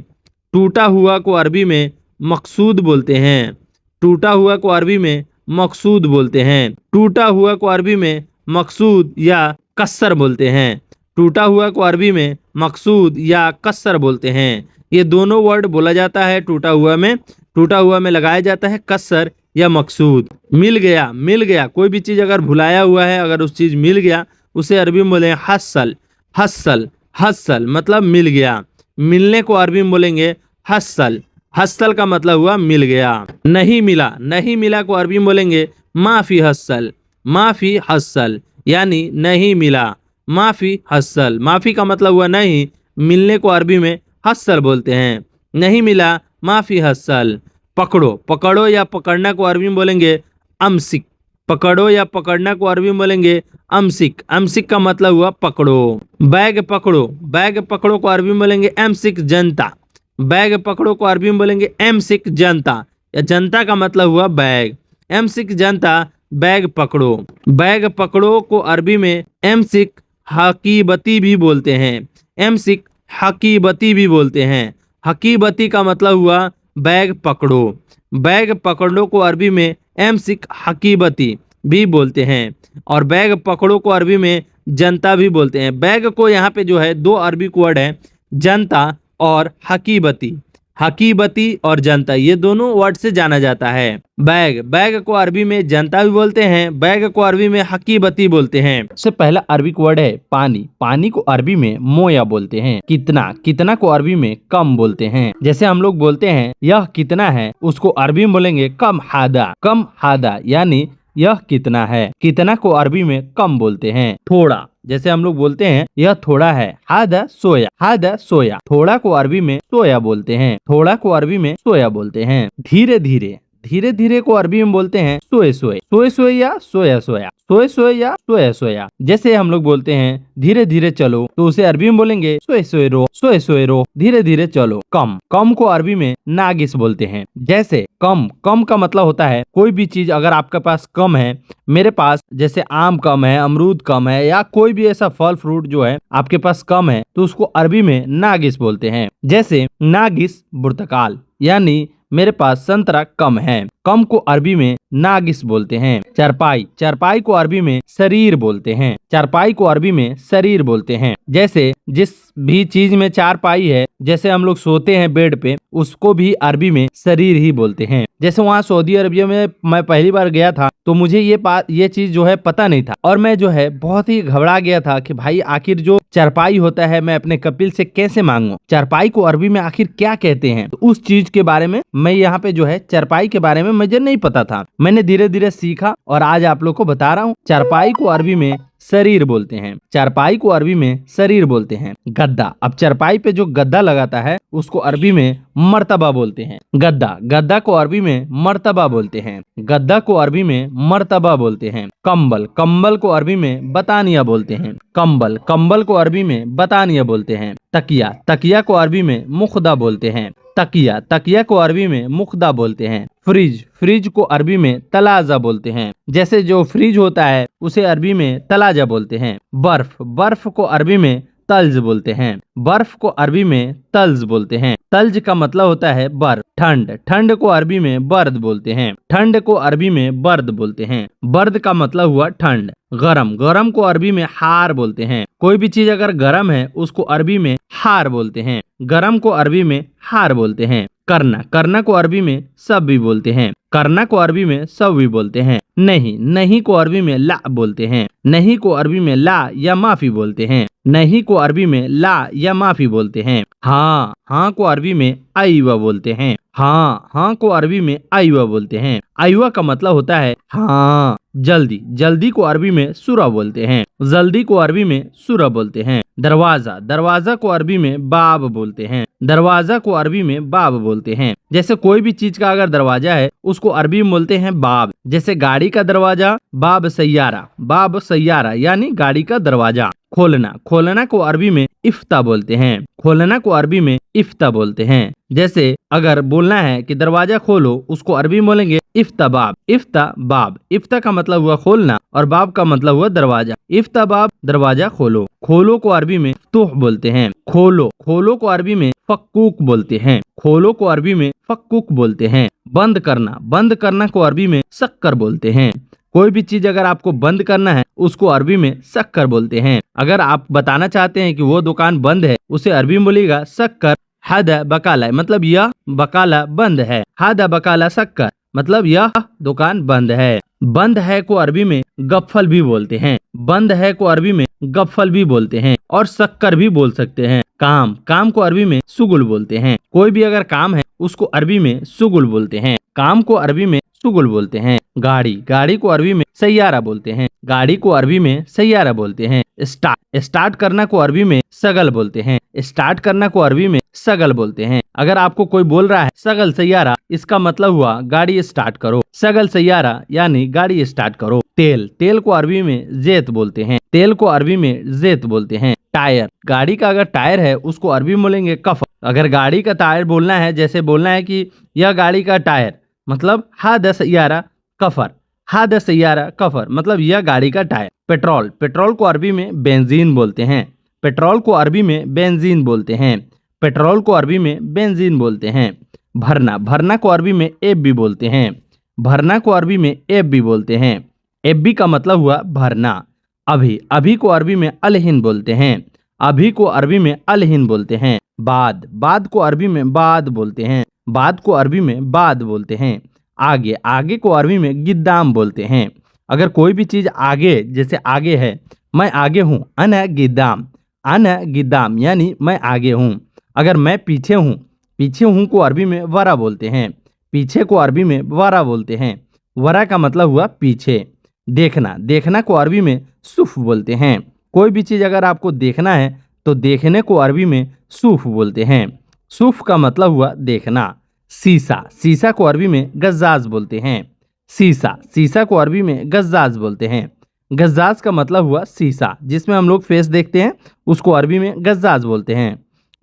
टूटा हुआ को अरबी में मकसूद बोलते हैं। टूटा हुआ को अरबी में मकसूद बोलते हैं। टूटा हुआ को अरबी में मकसूद या कस्सर बोलते हैं। टूटा हुआ को अरबी में मकसूद या कस्सर बोलते हैं। ये दोनों वर्ड बोला जाता है टूटा हुआ में। टूटा हुआ में लगाया जाता है कस्सर या मकसूद। मिल गया, मिल गया, कोई भी चीज़ अगर भुलाया हुआ है, अगर उस चीज़ मिल गया उसे अरबी में बोलेंगे हस्सल, हस्सल, हस्सल मतलब मिल गया। मिलने को अरबी में बोलेंगे हस्सल। हस्सल का मतलब हुआ मिल गया। नहीं मिला, नहीं मिला को अरबी में बोलेंगे माफी हस्सल, माफी हस्सल यानी नहीं मिला। माफी हस्सल, माफी का मतलब हुआ नहीं, मिलने को अरबी में हस्सल बोलते हैं। नहीं मिला माफी हस्सल। पकड़ो, पकड़ो या पकड़ना को अरबी में बोलेंगे अमसिक। पकड़ो या पकड़ना को अरबी में बोलेंगे अमसिक। अमसिक का मतलब हुआ पकड़ो। बैग पकड़ो, बैग पकड़ो को अरबी में बोलेंगे एमसिक जनता। बैग पकड़ो को अरबी में बोलेंगे एमसिक जनता, या जनता का मतलब हुआ बैग। एमसिक जनता, बैग पकड़ो। बैग पकड़ो को अरबी में एमसिक हकीबती भी बोलते हैं। एमसिक हकीबती भी बोलते हैं। हकीबती का मतलब हुआ बैग पकड़ो। बैग पकड़ो को अरबी में एमसिक हकीबती भी बोलते हैं। और बैग पकड़ो को अरबी में जनता भी बोलते हैं। बैग को यहाँ पे जो है दो अरबी वर्ड है, जनता और हकीबती। हकीबती और जनता ये दोनों वर्ड से जाना जाता है। बैग, बैग को अरबी में जनता भी बोलते हैं, बैग को अरबी में हकीबती बोलते हैं। सबसे पहला अरबिक वर्ड है पानी। पानी को अरबी में मोया बोलते हैं। कितना, कितना को अरबी में कम बोलते हैं। जैसे हम लोग बोलते हैं यह कितना है, उसको अरबी में बोलेंगे कम हादा, कम हादा यानी यह कितना है। कितना को अरबी में कम बोलते हैं। थोड़ा, जैसे हम लोग बोलते हैं यह थोड़ा है, हादा सोया, हादा सोया। थोड़ा को अरबी में सोया बोलते हैं। थोड़ा को अरबी में सोया बोलते हैं। धीरे धीरे, धीरे धीरे को अरबी में बोलते हैं सोए सोए, सोए सोए या सोया सोया, सोए सोए या सोया सोया। जैसे हम लोग बोलते हैं धीरे धीरे चलो, तो उसे अरबी में बोलेंगे सोए सोए रो, सोए सोए रो, धीरे धीरे चलो। कम, कम को अरबी में नागिस बोलते हैं। जैसे कम, कम का मतलब होता है कोई भी चीज अगर आपके पास कम है, मेरे पास जैसे आम कम है, अमरूद कम है, या कोई भी ऐसा फल फ्रूट जो है आपके पास कम है, तो उसको अरबी में नागिस बोलते हैं। जैसे नागिस बुर्तकाल, यानी मेरे पास संतरा कम है। कम को अरबी में नागिस बोलते हैं। चारपाई, चारपाई को अरबी में शरीर बोलते हैं। चारपाई को अरबी में शरीर बोलते हैं। जैसे जिस भी चीज में चारपाई है, जैसे हम लोग सोते हैं बेड पे, उसको भी अरबी में शरीर ही बोलते हैं। जैसे वहाँ सऊदी अरबिया में मैं पहली बार गया था, तो मुझे ये चीज जो है पता नहीं था, और मैं जो है बहुत ही घबरा गया था कि भाई आखिर जो चारपाई होता है मैं अपने कपिल से कैसे मांगू, चारपाई को अरबी में आखिर क्या कहते हैं। तो उस चीज के बारे में मैं यहाँ पे जो है चारपाई के बारे में मुझे नहीं पता था, मैंने धीरे धीरे सीखा और आज आप लोग को बता रहा हूँ। चारपाई को अरबी में शरीर बोलते हैं। चारपाई को अरबी में शरीर बोलते हैं। गद्दा, अब चारपाई पे जो गद्दा लगाता है उसको अरबी में मर्तबा बोलते हैं। गद्दा, गद्दा को अरबी में मर्तबा बोलते हैं। गद्दा को अरबी में मर्तबा बोलते हैं। कंबल, कंबल को अरबी में बतानिया बोलते हैं। कंबल, कंबल को अरबी में बतानिया बोलते हैं। तकिया, तकिया को अरबी में मुख्दा बोलते हैं। तकिया, तकिया को अरबी में मुख्दा बोलते हैं। फ्रिज, फ्रिज को अरबी में तलाजा बोलते हैं। जैसे जो फ्रिज होता है उसे अरबी में तलाजा बोलते हैं। बर्फ, बर्फ को अरबी में तल्ज बोलते हैं। बर्फ को अरबी में तल्ज बोलते हैं। तल्ज का मतलब होता है बर्फ। ठंड, ठंड को अरबी में बर्द बोलते हैं। ठंड को अरबी में बर्द बोलते हैं। बर्द का मतलब हुआ ठंड। गरम, गरम को अरबी में हार बोलते हैं। कोई भी चीज अगर गरम है उसको अरबी में हार बोलते हैं। गरम को अरबी में हार बोलते हैं। करना, करना को अरबी में सब भी बोलते हैं। करना को अरबी में सब भी बोलते हैं। नहीं, नहीं को अरबी में ला बोलते हैं। नहीं को अरबी में ला या माफी बोलते हैं। नहीं को अरबी में ला या माफी बोलते हैं। हाँ, हाँ को अरबी में आईवा बोलते हैं। हाँ, हाँ को अरबी में आईवा बोलते हैं। आईवा का मतलब होता है हाँ। जल्दी, जल्दी को अरबी में सुरा बोलते हैं। जल्दी को अरबी में सुरा बोलते हैं। दरवाजा, दरवाजा को अरबी में बाब बोलते हैं। दरवाजा को अरबी में बाब बोलते हैं। जैसे कोई भी चीज का अगर दरवाजा है उसको अरबी में बोलते हैं बाब। जैसे गाड़ी का दरवाजा, बाब सैयारा, बाब सैयारा यानी गाड़ी का दरवाजा। खोलना, खोलना को अरबी में इफ्ता बोलते हैं। खोलना को अरबी में इफ्ता बोलते हैं। जैसे अगर बोलना है कि दरवाजा खोलो, उसको अरबी में बोलेंगे इफ्ता बाब। इफ्ता बाब, इफ्ता का मतलब हुआ खोलना और बाब का मतलब हुआ दरवाजा। इफ्ता बाब, दरवाजा खोलो। खोलो को अरबी में तुह बोलते हैं। खोलो, खोलो को अरबी में फक्कूक बोलते हैं। खोलो को अरबी में फक्कूक बोलते हैं। बंद करना, बंद करना को अरबी में शक्कर बोलते हैं। कोई भी चीज अगर आपको बंद करना है उसको अरबी में शक्कर बोलते हैं। अगर आप बताना चाहते हैं कि वो दुकान बंद है, उसे अरबी में बोलिएगा शक्कर हादा बकाला, मतलब यह बकाला बंद है। हादा बकाला शक्कर, मतलब यह दुकान बंद है। बंद है को अरबी में गफ्फल भी बोलते हैं। बंद है को अरबी में गफ्फल भी बोलते हैं और शक्कर भी बोल सकते हैं। काम, काम को अरबी में सुगुल बोलते हैं। कोई भी अगर काम है उसको अरबी में सुगुल बोलते हैं। काम को अरबी में सुगुल बोलते हैं। गाड़ी, गाड़ी को अरबी में सैयारा बोलते हैं। गाड़ी को अरबी में सैयारा बोलते हैं। स्टार्ट, स्टार्ट करना को अरबी में सगल बोलते हैं। स्टार्ट करना को अरबी में सगल बोलते हैं। अगर आपको कोई बोल रहा है सगल सैयारा, इसका मतलब हुआ गाड़ी स्टार्ट करो। सगल सैयारा यानी गाड़ी स्टार्ट करो। तेल, तेल को अरबी में जेत बोलते हैं। तेल को अरबी में जेत बोलते हैं। टायर, गाड़ी का अगर टायर है उसको अरबी में बोलेंगे कफर। अगर गाड़ी का टायर बोलना है, जैसे बोलना है कि यह गाड़ी का टायर, मतलब हादा सैयारा कफर। हादा सैयारा कफर मतलब यह गाड़ी का टायर। पेट्रोल, पेट्रोल को अरबी में बेंजीन बोलते हैं। पेट्रोल को अरबी में बेंजीन बोलते हैं। पेट्रोल को अरबी में बेंजीन बोलते हैं। भरना, भरना को अरबी में एब भी बोलते हैं। भरना को अरबी में एब भी बोलते हैं। एब भी का मतलब हुआ भरना। अभी, अभी को अरबी में अलहिन बोलते हैं। अभी को अरबी में अलहिन बोलते हैं। बाद, बाद को अरबी में बाद बोलते हैं। बाद को अरबी में बाद बोलते हैं। आगे, आगे को अरबी में गिद्दाम बोलते हैं। अगर कोई भी चीज आगे, जैसे आगे है, मैं आगे हूँ, अना गिद्दाम, अना गिद्दाम यानी मैं आगे हूँ। अगर मैं पीछे हूँ, पीछे हूँ को अरबी में वरा बोलते हैं। पीछे को अरबी में वरा बोलते हैं। वरा का मतलब हुआ पीछे। देखना, देखना को अरबी में सुफ बोलते हैं। कोई भी चीज़ अगर आपको देखना है तो देखने को अरबी में सूफ बोलते हैं। सूफ का मतलब हुआ देखना। शीशा, शीशा को अरबी में गज्जाज बोलते हैं। शीशा, शीशा को अरबी में गज्जाज बोलते हैं। गज्जाज का मतलब हुआ शीशा, जिसमें हम लोग फेस देखते हैं, उसको अरबी में गज्जाज बोलते हैं।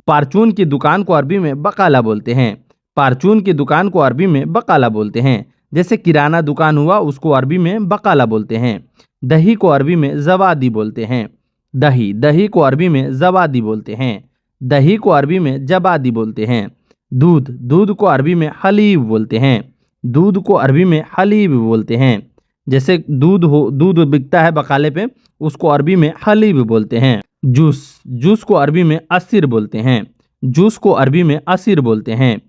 पारचून की दुकान को अरबी में बकाला बोलते हैं। पारचून की दुकान को अरबी में बकाला बोलते हैं। जैसे किराना दुकान हुआ, उसको अरबी में बकाला बोलते हैं। दही को अरबी में जवादी बोलते हैं। दही, दही को अरबी में जवादी बोलते हैं। दही को अरबी में जबादी बोलते हैं। दूध, दूध को अरबी में हलीब बोलते हैं। दूध को अरबी में हलीब बोलते हैं। जैसे दूध हो, दूध बिकता है बकाले पे, उसको अरबी में हलीब बोलते हैं। जूस, जूस को अरबी में असीर बोलते हैं। जूस को अरबी में असीर बोलते हैं।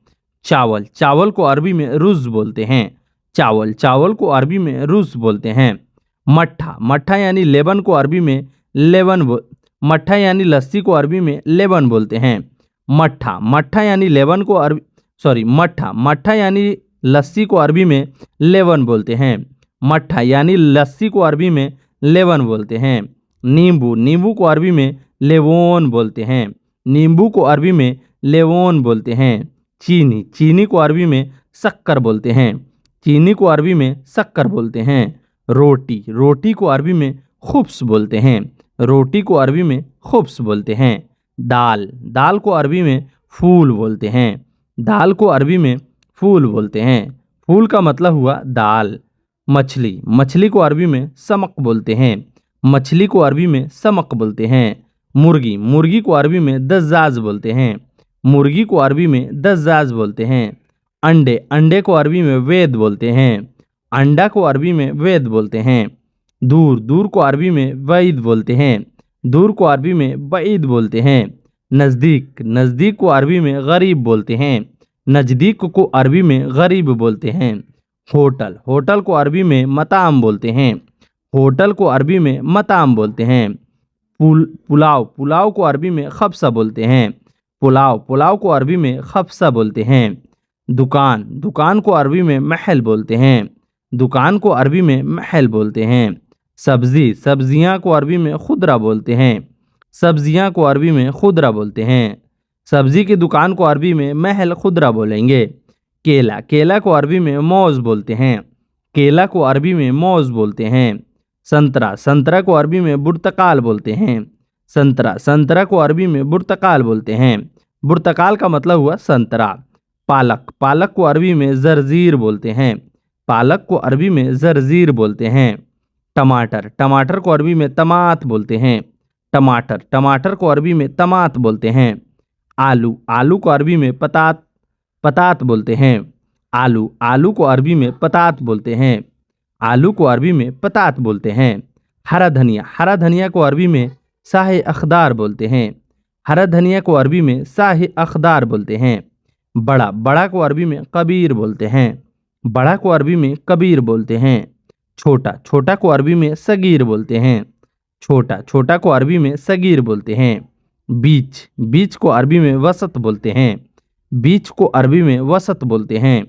चावल, चावल को अरबी में रुज बोलते हैं। चावल, चावल को अरबी में रुज बोलते हैं। मट्ठा, मट्ठा यानी लेबन को अरबी में मट्ठा यानी लस्सी को अरबी में लेबन बोलते हैं। मट्ठा, मट्ठा यानी लेबन को अरबी मट्ठा, मट्ठा यानी लस्सी को अरबी में लेबन बोलते हैं। मट्ठा यानी लस्सी को अरबी में लेबन बोलते हैं। नींबू, नींबू को अरबी में लेवोन बोलते हैं। नींबू को अरबी में लेवोन बोलते हैं। चीनी, चीनी को अरबी में शक्कर बोलते हैं। चीनी को अरबी में शक्कर बोलते हैं। रोटी, रोटी को अरबी में खुब्स बोलते हैं। रोटी को अरबी में खुब्स बोलते हैं। दाल, दाल को अरबी में फूल बोलते हैं। दाल को अरबी में फूल बोलते हैं। फूल का मतलब हुआ दाल। मछली, मछली को अरबी में समक बोलते हैं। मछली को अरबी में समक बोलते हैं। मुर्गी, मुर्गी को अरबी में दज्जाज बोलते हैं। मुर्गी को अरबी में दज्जाज बोलते हैं। अंडे, अंडे को अरबी में वेद बोलते हैं। अंडा को अरबी में वेद बोलते हैं। दूर, दूर को अरबी में वईद बोलते हैं। दूर को अरबी में बईद बोलते हैं। नज़दीक, नज़दीक को अरबी में गरीब बोलते हैं। नज़दीक को अरबी में गरीब बोलते हैं। होटल, होटल को अरबी में मताम बोलते हैं। होटल को अरबी में मताम बोलते हैं। पुलाव, पुलाव को अरबी में खबसा बोलते हैं। पुलाव, पुलाव को अरबी में खबसा बोलते हैं। दुकान, दुकान को अरबी में महल बोलते हैं। दुकान को अरबी में महल बोलते हैं। सब्जी, सब्जियां को अरबी में खुदरा बोलते हैं। सब्जियां को अरबी में खुदरा बोलते हैं। सब्जी की दुकान को अरबी में महल खुदरा बोलेंगे। केला, केला को अरबी में मौज बोलते हैं। केला को अरबी में मौज बोलते हैं। संतरा, संतरा को अरबी में बुर्तकाल बोलते हैं। संतरा, संतरा को अरबी में बुर्तकाल बोलते हैं। बुर्तकाल का मतलब हुआ संतरा। पालक, पालक को अरबी में जरजीर बोलते हैं। पालक को अरबी में जरजीर बोलते हैं। टमाटर, टमाटर को अरबी में तमात बोलते हैं। टमाटर, टमाटर को अरबी में तमात बोलते हैं। आलू, आलू को अरबी में पतात पतात बोलते हैं। आलू, आलू को अरबी में पतात बोलते हैं। आलू को अरबी में पतात बोलते हैं। हरा धनिया, हरा धनिया को अरबी में शाह अखदार बोलते हैं। हरा धनिया को अरबी में शाह अखदार बोलते हैं। बड़ा, बड़ा को अरबी में कबीर बोलते हैं। बड़ा को अरबी में कबीर बोलते हैं। छोटा, छोटा को अरबी में सगीर बोलते हैं। छोटा, छोटा को अरबी में सगीर बोलते हैं। बीच, बीच को अरबी में वसत बोलते हैं। बीच को अरबी में वसत बोलते हैं।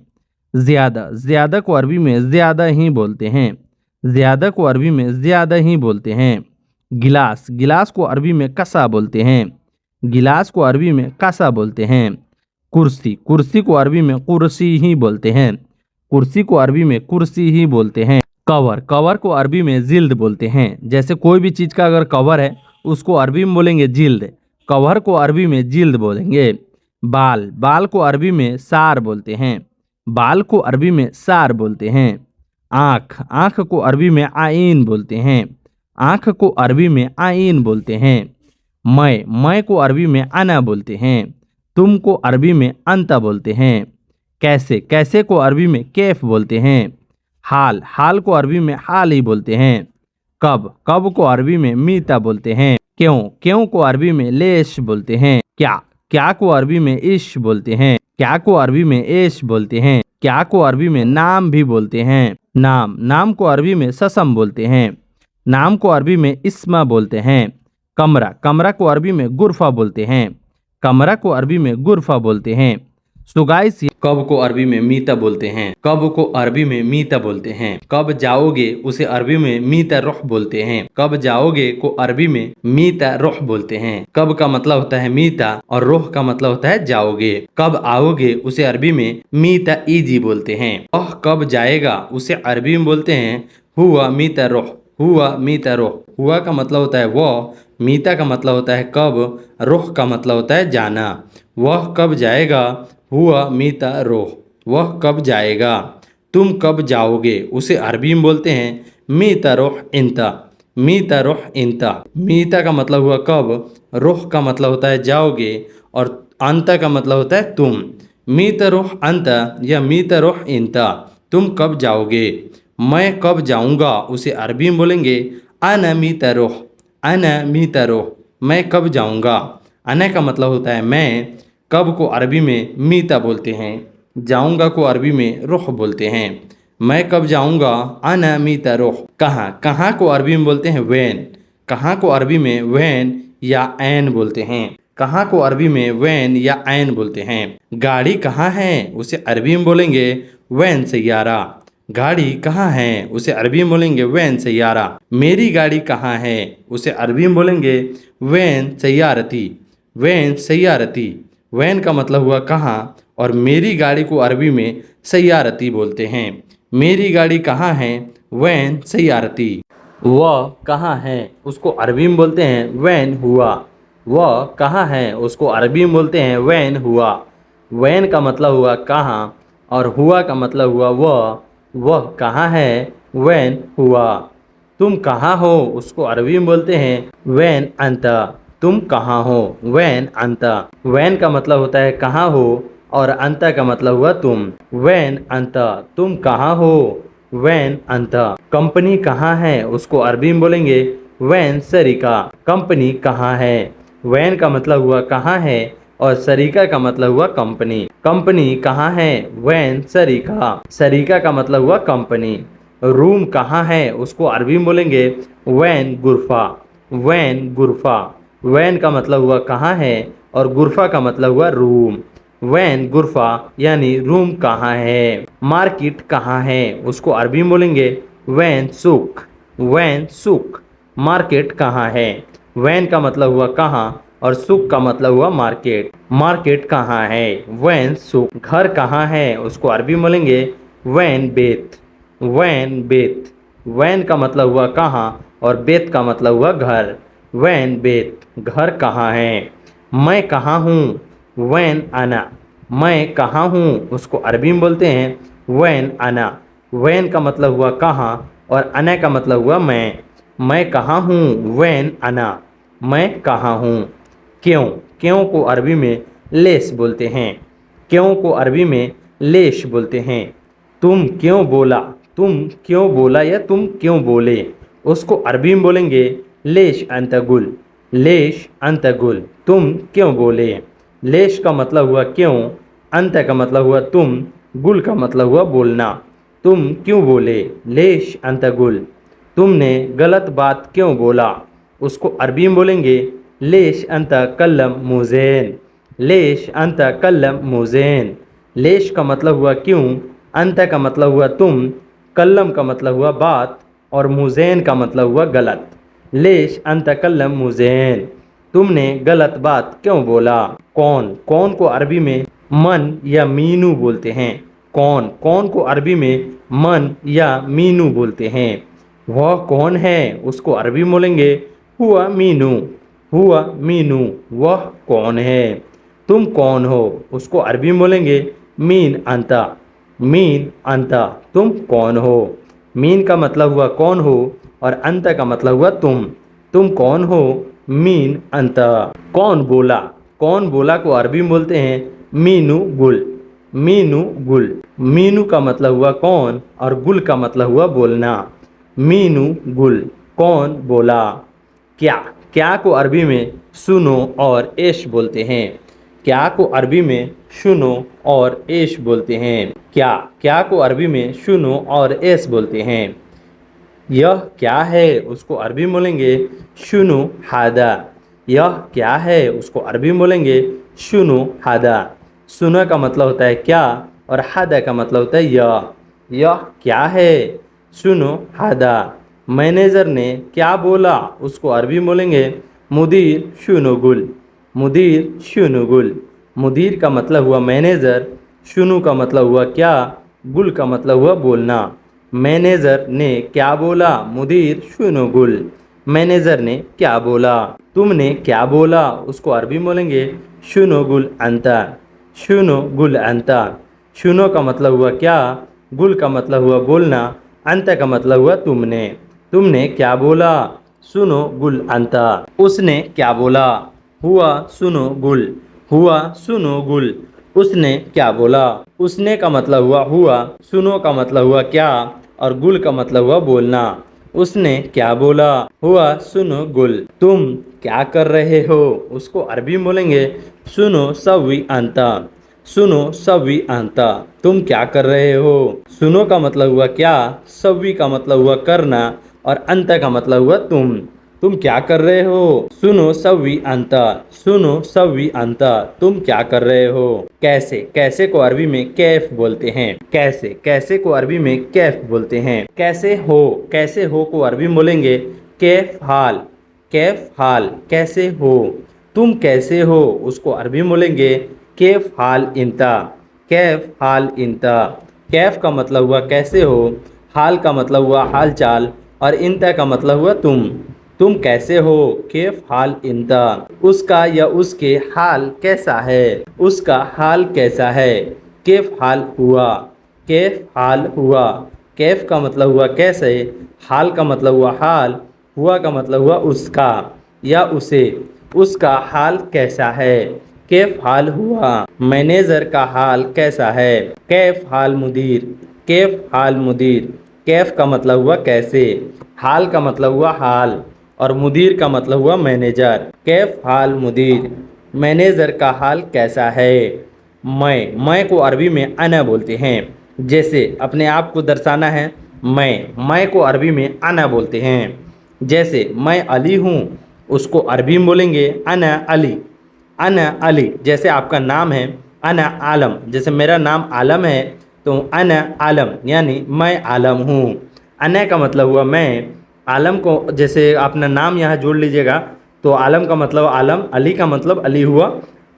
ज़्यादा, ज़्यादा को अरबी में ज़्यादा ही बोलते हैं। ज़्यादा को अरबी में ज़्यादा ही बोलते हैं। गिलास, गिलास को अरबी में कसा बोलते हैं। गिलास को अरबी में कसा बोलते हैं। कुर्सी, कुर्सी को अरबी में कुर्सी ही बोलते हैं। कुर्सी को अरबी में कुर्सी ही बोलते हैं। कवर, कवर को अरबी में जिल्द बोलते हैं। जैसे कोई भी चीज़ का अगर कवर है, उसको अरबी में बोलेंगे जिल्द। कवर को अरबी में जिल्द बोलेंगे। बाल, बाल को अरबी में सार बोलते हैं। बाल को अरबी में सार बोलते हैं। आँख, आँख को अरबी में आइन बोलते हैं। आँख को अरबी में आइन बोलते हैं। मैं को अरबी में अना बोलते हैं। तुम को अरबी में अंता बोलते हैं। कैसे, कैसे को अरबी में कैफ बोलते हैं। हाल, हाल को अरबी में हाल ही बोलते हैं। कब, कब को अरबी में मीता बोलते हैं। क्यों, क्यों को अरबी में लेश बोलते हैं। क्या, क्या को अरबी में इश बोलते हैं। क्या को अरबी में एश बोलते हैं। क्या को अरबी में नाम भी बोलते हैं। नाम, नाम को अरबी में ससम बोलते हैं। नाम को अरबी में इस्मा बोलते हैं। कमरा, कमरा को अरबी में गुरफा बोलते हैं। कमरा को अरबी में गुरफा बोलते हैं। सो गाइस, कब को अरबी में मीता बोलते हैं। कब को अरबी में मीता बोलते हैं। कब जाओगे उसे अरबी में मीता रुख बोलते हैं। कब जाओगे को अरबी में मीता रुख बोलते हैं। कब का मतलब होता है मीता और रुख का मतलब होता है जाओगे। कब आओगे उसे अरबी में मीता ईजी बोलते हैं। वह कब जाएगा उसे अरबी में बोलते हैं हुआ मीता रुख। हुआ मीता रुख। हुआ का मतलब होता है वह, मीता का मतलब होता है कब, रुख का मतलब होता है जाना। वह कब जाएगा हुआ मीता रोह। वह कब जाएगा। तुम कब जाओगे उसे अरबी में बोलते हैं मीता रोह इंता। मीता रोह इंता। मीता का मतलब हुआ कब, रोह का मतलब होता है जाओगे और अंता का मतलब होता है तुम। मीता रोह अंता या मीता रोह इंता। तुम कब जाओगे। मैं कब जाऊंगा उसे अरबी में बोलेंगे अना मीता रोह। अना मीता रोह। मैं कब जाऊंगा। अना का मतलब होता है मैं। कब को अरबी में मीता बोलते हैं। जाऊंगा को अरबी में रुख बोलते हैं। मैं कब जाऊंगा अना मीता रुख। कहाँ, कहाँ को अरबी में बोलते हैं वैन। कहाँ को अरबी में वैन या ऐन बोलते हैं। कहाँ को अरबी में वैन या ऐन बोलते हैं। गाड़ी कहाँ है उसे अरबी में बोलेंगे वैन सैयारा। गाड़ी कहाँ है उसे अरबी में बोलेंगे वैन सैयारा। मेरी गाड़ी कहाँ है उसे अरबी में बोलेंगे वैन सैयारती। वैन सैयारती। वैन का मतलब हुआ कहाँ और मेरी गाड़ी को अरबी में सैयारती बोलते हैं। मेरी गाड़ी कहाँ है वैन सैयारती। वह कहाँ है उसको अरबी में बोलते हैं वैन हुआ। वह कहाँ है उसको अरबी में बोलते हैं वैन हुआ। वैन का मतलब हुआ कहाँ और हुआ का मतलब हुआ वह। वह कहाँ है वैन हुआ। तुम कहाँ हो उसको अरबी में बोलते हैं वैन अंता। तुम कहाँ हो वैन अंता। वैन का मतलब होता है कहाँ हो और अंता का मतलब हुआ तुम। वैन अंता। तुम कहाँ हो वैन अंता। कंपनी कहाँ है उसको अरबी में बोलेंगे वैन सरिका। कंपनी कहाँ है। वैन का मतलब हुआ कहाँ है और सरिका का मतलब हुआ कंपनी। कंपनी कहाँ है वैन सरिका। सरिका का मतलब हुआ कंपनी। रूम कहाँ है उसको अरबी में बोलेंगे वैन गुरफा। वैन गुरफा। वैन का मतलब हुआ कहाँ है और गुरफा का मतलब हुआ रूम। वैन गुरफा यानी रूम कहाँ है। मार्केट कहाँ है उसको अरबी में बोलेंगे वैन सुक। वैन सुक। मार्केट कहाँ है। वैन का मतलब हुआ कहाँ और सुक का मतलब हुआ मार्केट। मार्केट कहाँ है वैन सुक। घर कहाँ है उसको अरबी में बोलेंगे वैन बेत। वैन बेत। वैन का मतलब हुआ कहाँ और बेत का मतलब हुआ घर। वैन बेत। घर कहाँ है। मैं कहाँ हूँ वैन आना। मैं कहाँ हूँ उसको अरबी में बोलते हैं वैन आना। वैन का मतलब हुआ कहाँ और अना का मतलब हुआ मैं कहाँ हूँ वैन आना। मैं कहाँ हूँ। क्यों। क्यों को अरबी में लेस बोलते हैं। क्यों को अरबी में लेश बोलते हैं। तुम क्यों बोला। तुम क्यों बोला या तुम क्यों बोले उसको अरबी में बोलेंगे लेश अंतगुल। लेश अंतगुल। तुम क्यों बोले। लेश का मतलब हुआ क्यों, अंत का मतलब हुआ तुम, गुल का मतलब हुआ बोलना। तुम क्यों बोले लेश अंतगुल। तुमने गलत बात क्यों बोला उसको अरबी में बोलेंगे लेश अंत कल्लम मुज़ेन। लेश अंत कल्लम मुज़ेन। लेश का मतलब हुआ क्यों, अंत का मतलब हुआ तुम, कल्लम का मतलब हुआ बात और मुज़ेन का मतलब हुआ गलत। लेश अंत कल्लम मुज़ेन। तुमने गलत बात क्यों बोला। कौन। कौन को अरबी में मन या मीनू बोलते हैं। कौन। कौन को अरबी में मन या मीनू बोलते हैं। वह कौन है उसको अरबी में बोलेंगे हुआ मीनू। हुआ मीनू। वह कौन है। तुम कौन हो उसको अरबी में बोलेंगे मीन अंता। मीन अंता। तुम कौन हो। मीन का मतलब हुआ कौन हो और अंता का मतलब हुआ तुम। तुम कौन हो मीन अंता। कौन बोला। कौन बोला को अरबी में बोलते हैं मीनू गुल। मीनू गुल। मीनू का मतलब हुआ कौन और गुल का मतलब हुआ बोलना। मीनू गुल। कौन बोला। क्या। क्या को अरबी में सुनो और एश बोलते हैं। क्या को अरबी में सुनो और एश बोलते हैं। क्या। क्या को अरबी में सुनो और एश बोलते हैं। यह क्या है उसको अरबी में बोलेंगे शुनु हादा। यह क्या है उसको अरबी में बोलेंगे शुनु हादा। सुनो का मतलब होता है क्या, और हादा का मतलब होता है यह क्या है। सुनो हादा। मैनेजर ने क्या बोला, उसको अरबी में बोलेंगे मुदीर शुनुगुल। मुदीर शुनुगुल। मुदीर का मतलब हुआ मैनेजर, शुनु का मतलब हुआ क्या, गुल का मतलब हुआ बोलना। मैनेजर ने क्या बोला, मुदीर शुनुगुल। मैनेजर ने क्या बोला। तुमने क्या बोला, उसको अरबी में बोलेंगे शुनुगुल अंता। शुनो गुल अंता। शुनो का मतलब हुआ क्या, गुल का मतलब हुआ बोलना, अंत का मतलब हुआ तुमने। तुमने क्या बोला, सुनो गुल अंता। उसने क्या बोला, हुआ सुनो गुल। हुआ सुनो गुल। उसने क्या बोला। उसने का मतलब हुआ हुआ, सुनो का मतलब हुआ क्या, और गुल का मतलब हुआ बोलना। उसने क्या बोला, हुआ सुनो गुल। तुम क्या कर रहे हो, उसको अरबी में बोलेंगे सुनो सवी अंता। सुनो सवी अंता। तुम क्या कर रहे हो। सुनो का मतलब हुआ क्या, सवी का मतलब हुआ करना, और अंत का मतलब हुआ तुम। तुम क्या कर रहे हो, सुनो सवी अंता। सुनो सवी अंता। तुम क्या कर रहे हो। कैसे, कैसे को अरबी में कैफ बोलते हैं। कैसे, कैसे को अरबी में कैफ बोलते हैं। कैसे हो, कैसे हो को अरबी में बोलेंगे कैफ हाल। कैफ हाल, कैसे हो। तुम कैसे हो, उसको अरबी में बोलेंगे कैफ हाल इंता। कैफ हाल इंता। कैफ का मतलब हुआ कैसे हो, हाल का मतलब हुआ हाल चाल, और इंता का मतलब हुआ तुम। तुम कैसे हो, कैफ हाल इंता। उसका या उसके हाल कैसा है। उसका हाल कैसा है। कैफ हाल हुआ। कैफ हाल हुआ। कैफ का मतलब हुआ कैसे, हाल का मतलब हुआ हाल, हुआ का मतलब हुआ उसका या उसे। उसका हाल कैसा है, कैफ हाल हुआ। मैनेजर का हाल कैसा है, कैफ हाल मुदीर। कैफ हाल मुदीर। कैफ का मतलब हुआ कैसे, हाल का मतलब हुआ हाल, और मुदीर का मतलब हुआ मैनेजर। कैफ हाल मुदीर। मैनेजर का हाल कैसा है। मैं को अरबी में अना बोलते हैं। जैसे अपने आप को दर्शाना है, मैं को अरबी में अना बोलते हैं। जैसे मैं अली हूँ, उसको अरबी में बोलेंगे अना अली। अना अली। जैसे आपका नाम है अना आलम, जैसे मेरा नाम आलम है, तो अना आलम यानी मैं आलम हूँ। अना का मतलब हुआ मैं, आलम को जैसे अपना नाम यहाँ जोड़ लीजिएगा, तो आलम का मतलब आलम, अली का मतलब अली हुआ।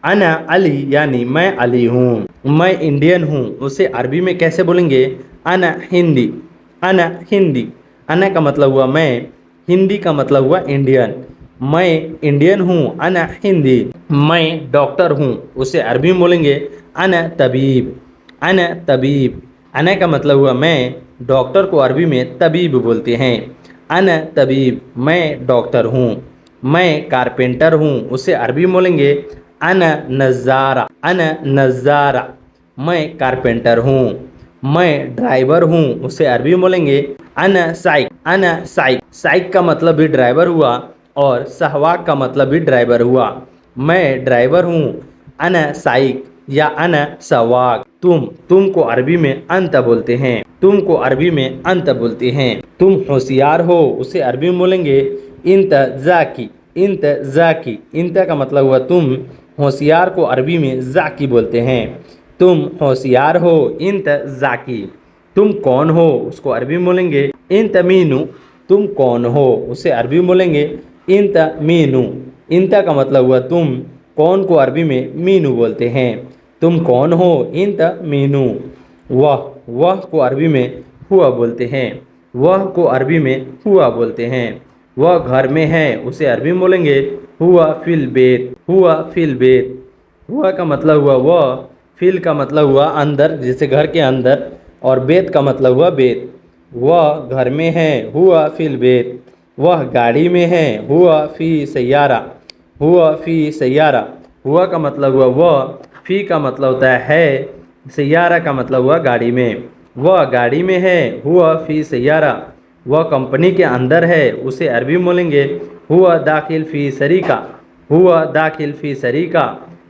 अना अली यानी मैं अली हूँ। मैं इंडियन हूँ, उसे अरबी में कैसे बोलेंगे अना हिंदी। अना हिंदी। अना का मतलब हुआ मैं, हिंदी का मतलब हुआ इंडियन। मैं इंडियन हूँ, अना हिंदी। मैं डॉक्टर हूँ, उसे अरबी में बोलेंगे अना तबीब। अना तबीब। अना का मतलब हुआ मैं, डॉक्टर को अरबी में तबीब बोलते हैं। अना तबीब, मैं डॉक्टर हूँ। मैं कारपेंटर हूँ, उसे अरबी में बोलेंगे अना नज़ारा। अना नज़ारा। मैं कारपेंटर हूँ। मैं ड्राइवर हूँ, उसे अरबी में बोलेंगे अना साइक। अना साइक। साइक का मतलब भी ड्राइवर हुआ, और सहवाक का मतलब भी ड्राइवर हुआ। मैं ड्राइवर हूँ, अना साइक या अना सवाक। तुम को अरबी में अंत बोलते हैं। तुम को अरबी में अंत बोलते हैं। तुम होशियार हो, उसे अरबी में बोलेंगे इंत जाकी। इंत जाकी। इंत का मतलब हुआ तुम, होशियार को अरबी में जाकी बोलते हैं। तुम होशियार हो, इंत जाकी। तुम कौन हो, उसको अरबी में बोलेंगे इंत मीनू। तुम कौन हो, उसे अरबी में बोलेंगे इंत मीनू। इंत का मतलब हुआ तुम, कौन को अरबी में मीनू बोलते हैं। तुम कौन हो, इंत मीनू। वह को अरबी में हुआ बोलते हैं। वह को अरबी में हुआ बोलते हैं। वह घर में है, उसे अरबी में बोलेंगे हुआ फिल बेत। हुआ फिल बेत। हुआ का मतलब हुआ वह, फिल का मतलब हुआ अंदर, जैसे घर के अंदर, और बेत का मतलब हुआ बेत। वह घर में है, हुआ फिल बेत। वह गाड़ी में है, हुआ फी सैयारा। हुआ फी सैयारा। हुआ का मतलब हुआ वह, फी का मतलब होता है, सैयारा का मतलब हुआ गाड़ी में। वह गाड़ी में है, हुआ फी सैयारा। वह कंपनी के अंदर है, उसे अरबी में बोलेंगे हुआ दाखिल फी सरीका। हुआ दाखिल फी सरीका।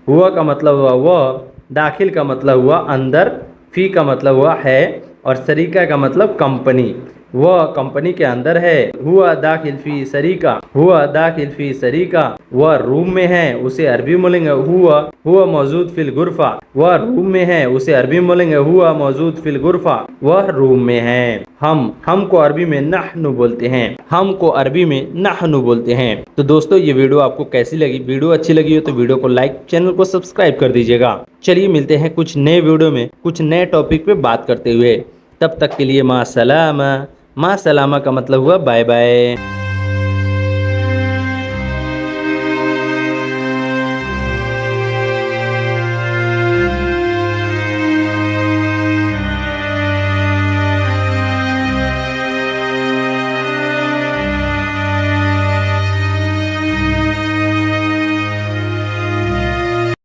हुआ का मतलब हुआ वह, दाखिल का मतलब हुआ अंदर, फी का मतलब हुआ है, और सरीका का मतलब कंपनी। वह कंपनी के अंदर है। हुआ दाखिल फी सरीका, हुआ दाखिल फी सरीका, वह रूम में है, उसे अरबी में बोलेंगे हुआ मौजूद फिल गुरफा, वह रूम में है, उसे अरबी में बोलेंगे हुआ मौजूद फिल गुरफा, वह रूम में है। हम को अरबी में नहनु बोलते हैं, हम को अरबी में नहनु बोलते हैं। तो दोस्तों ये वीडियो आपको कैसी लगी? वीडियो अच्छी लगी हो तो वीडियो को लाइक, चैनल को सब्सक्राइब कर दीजिएगा। चलिए मिलते हैं कुछ नए वीडियो में कुछ नए टॉपिक पे बात करते हुए। तब तक के लिए माँ सलामा। माँ सलामा का मतलब हुआ बाय बाय।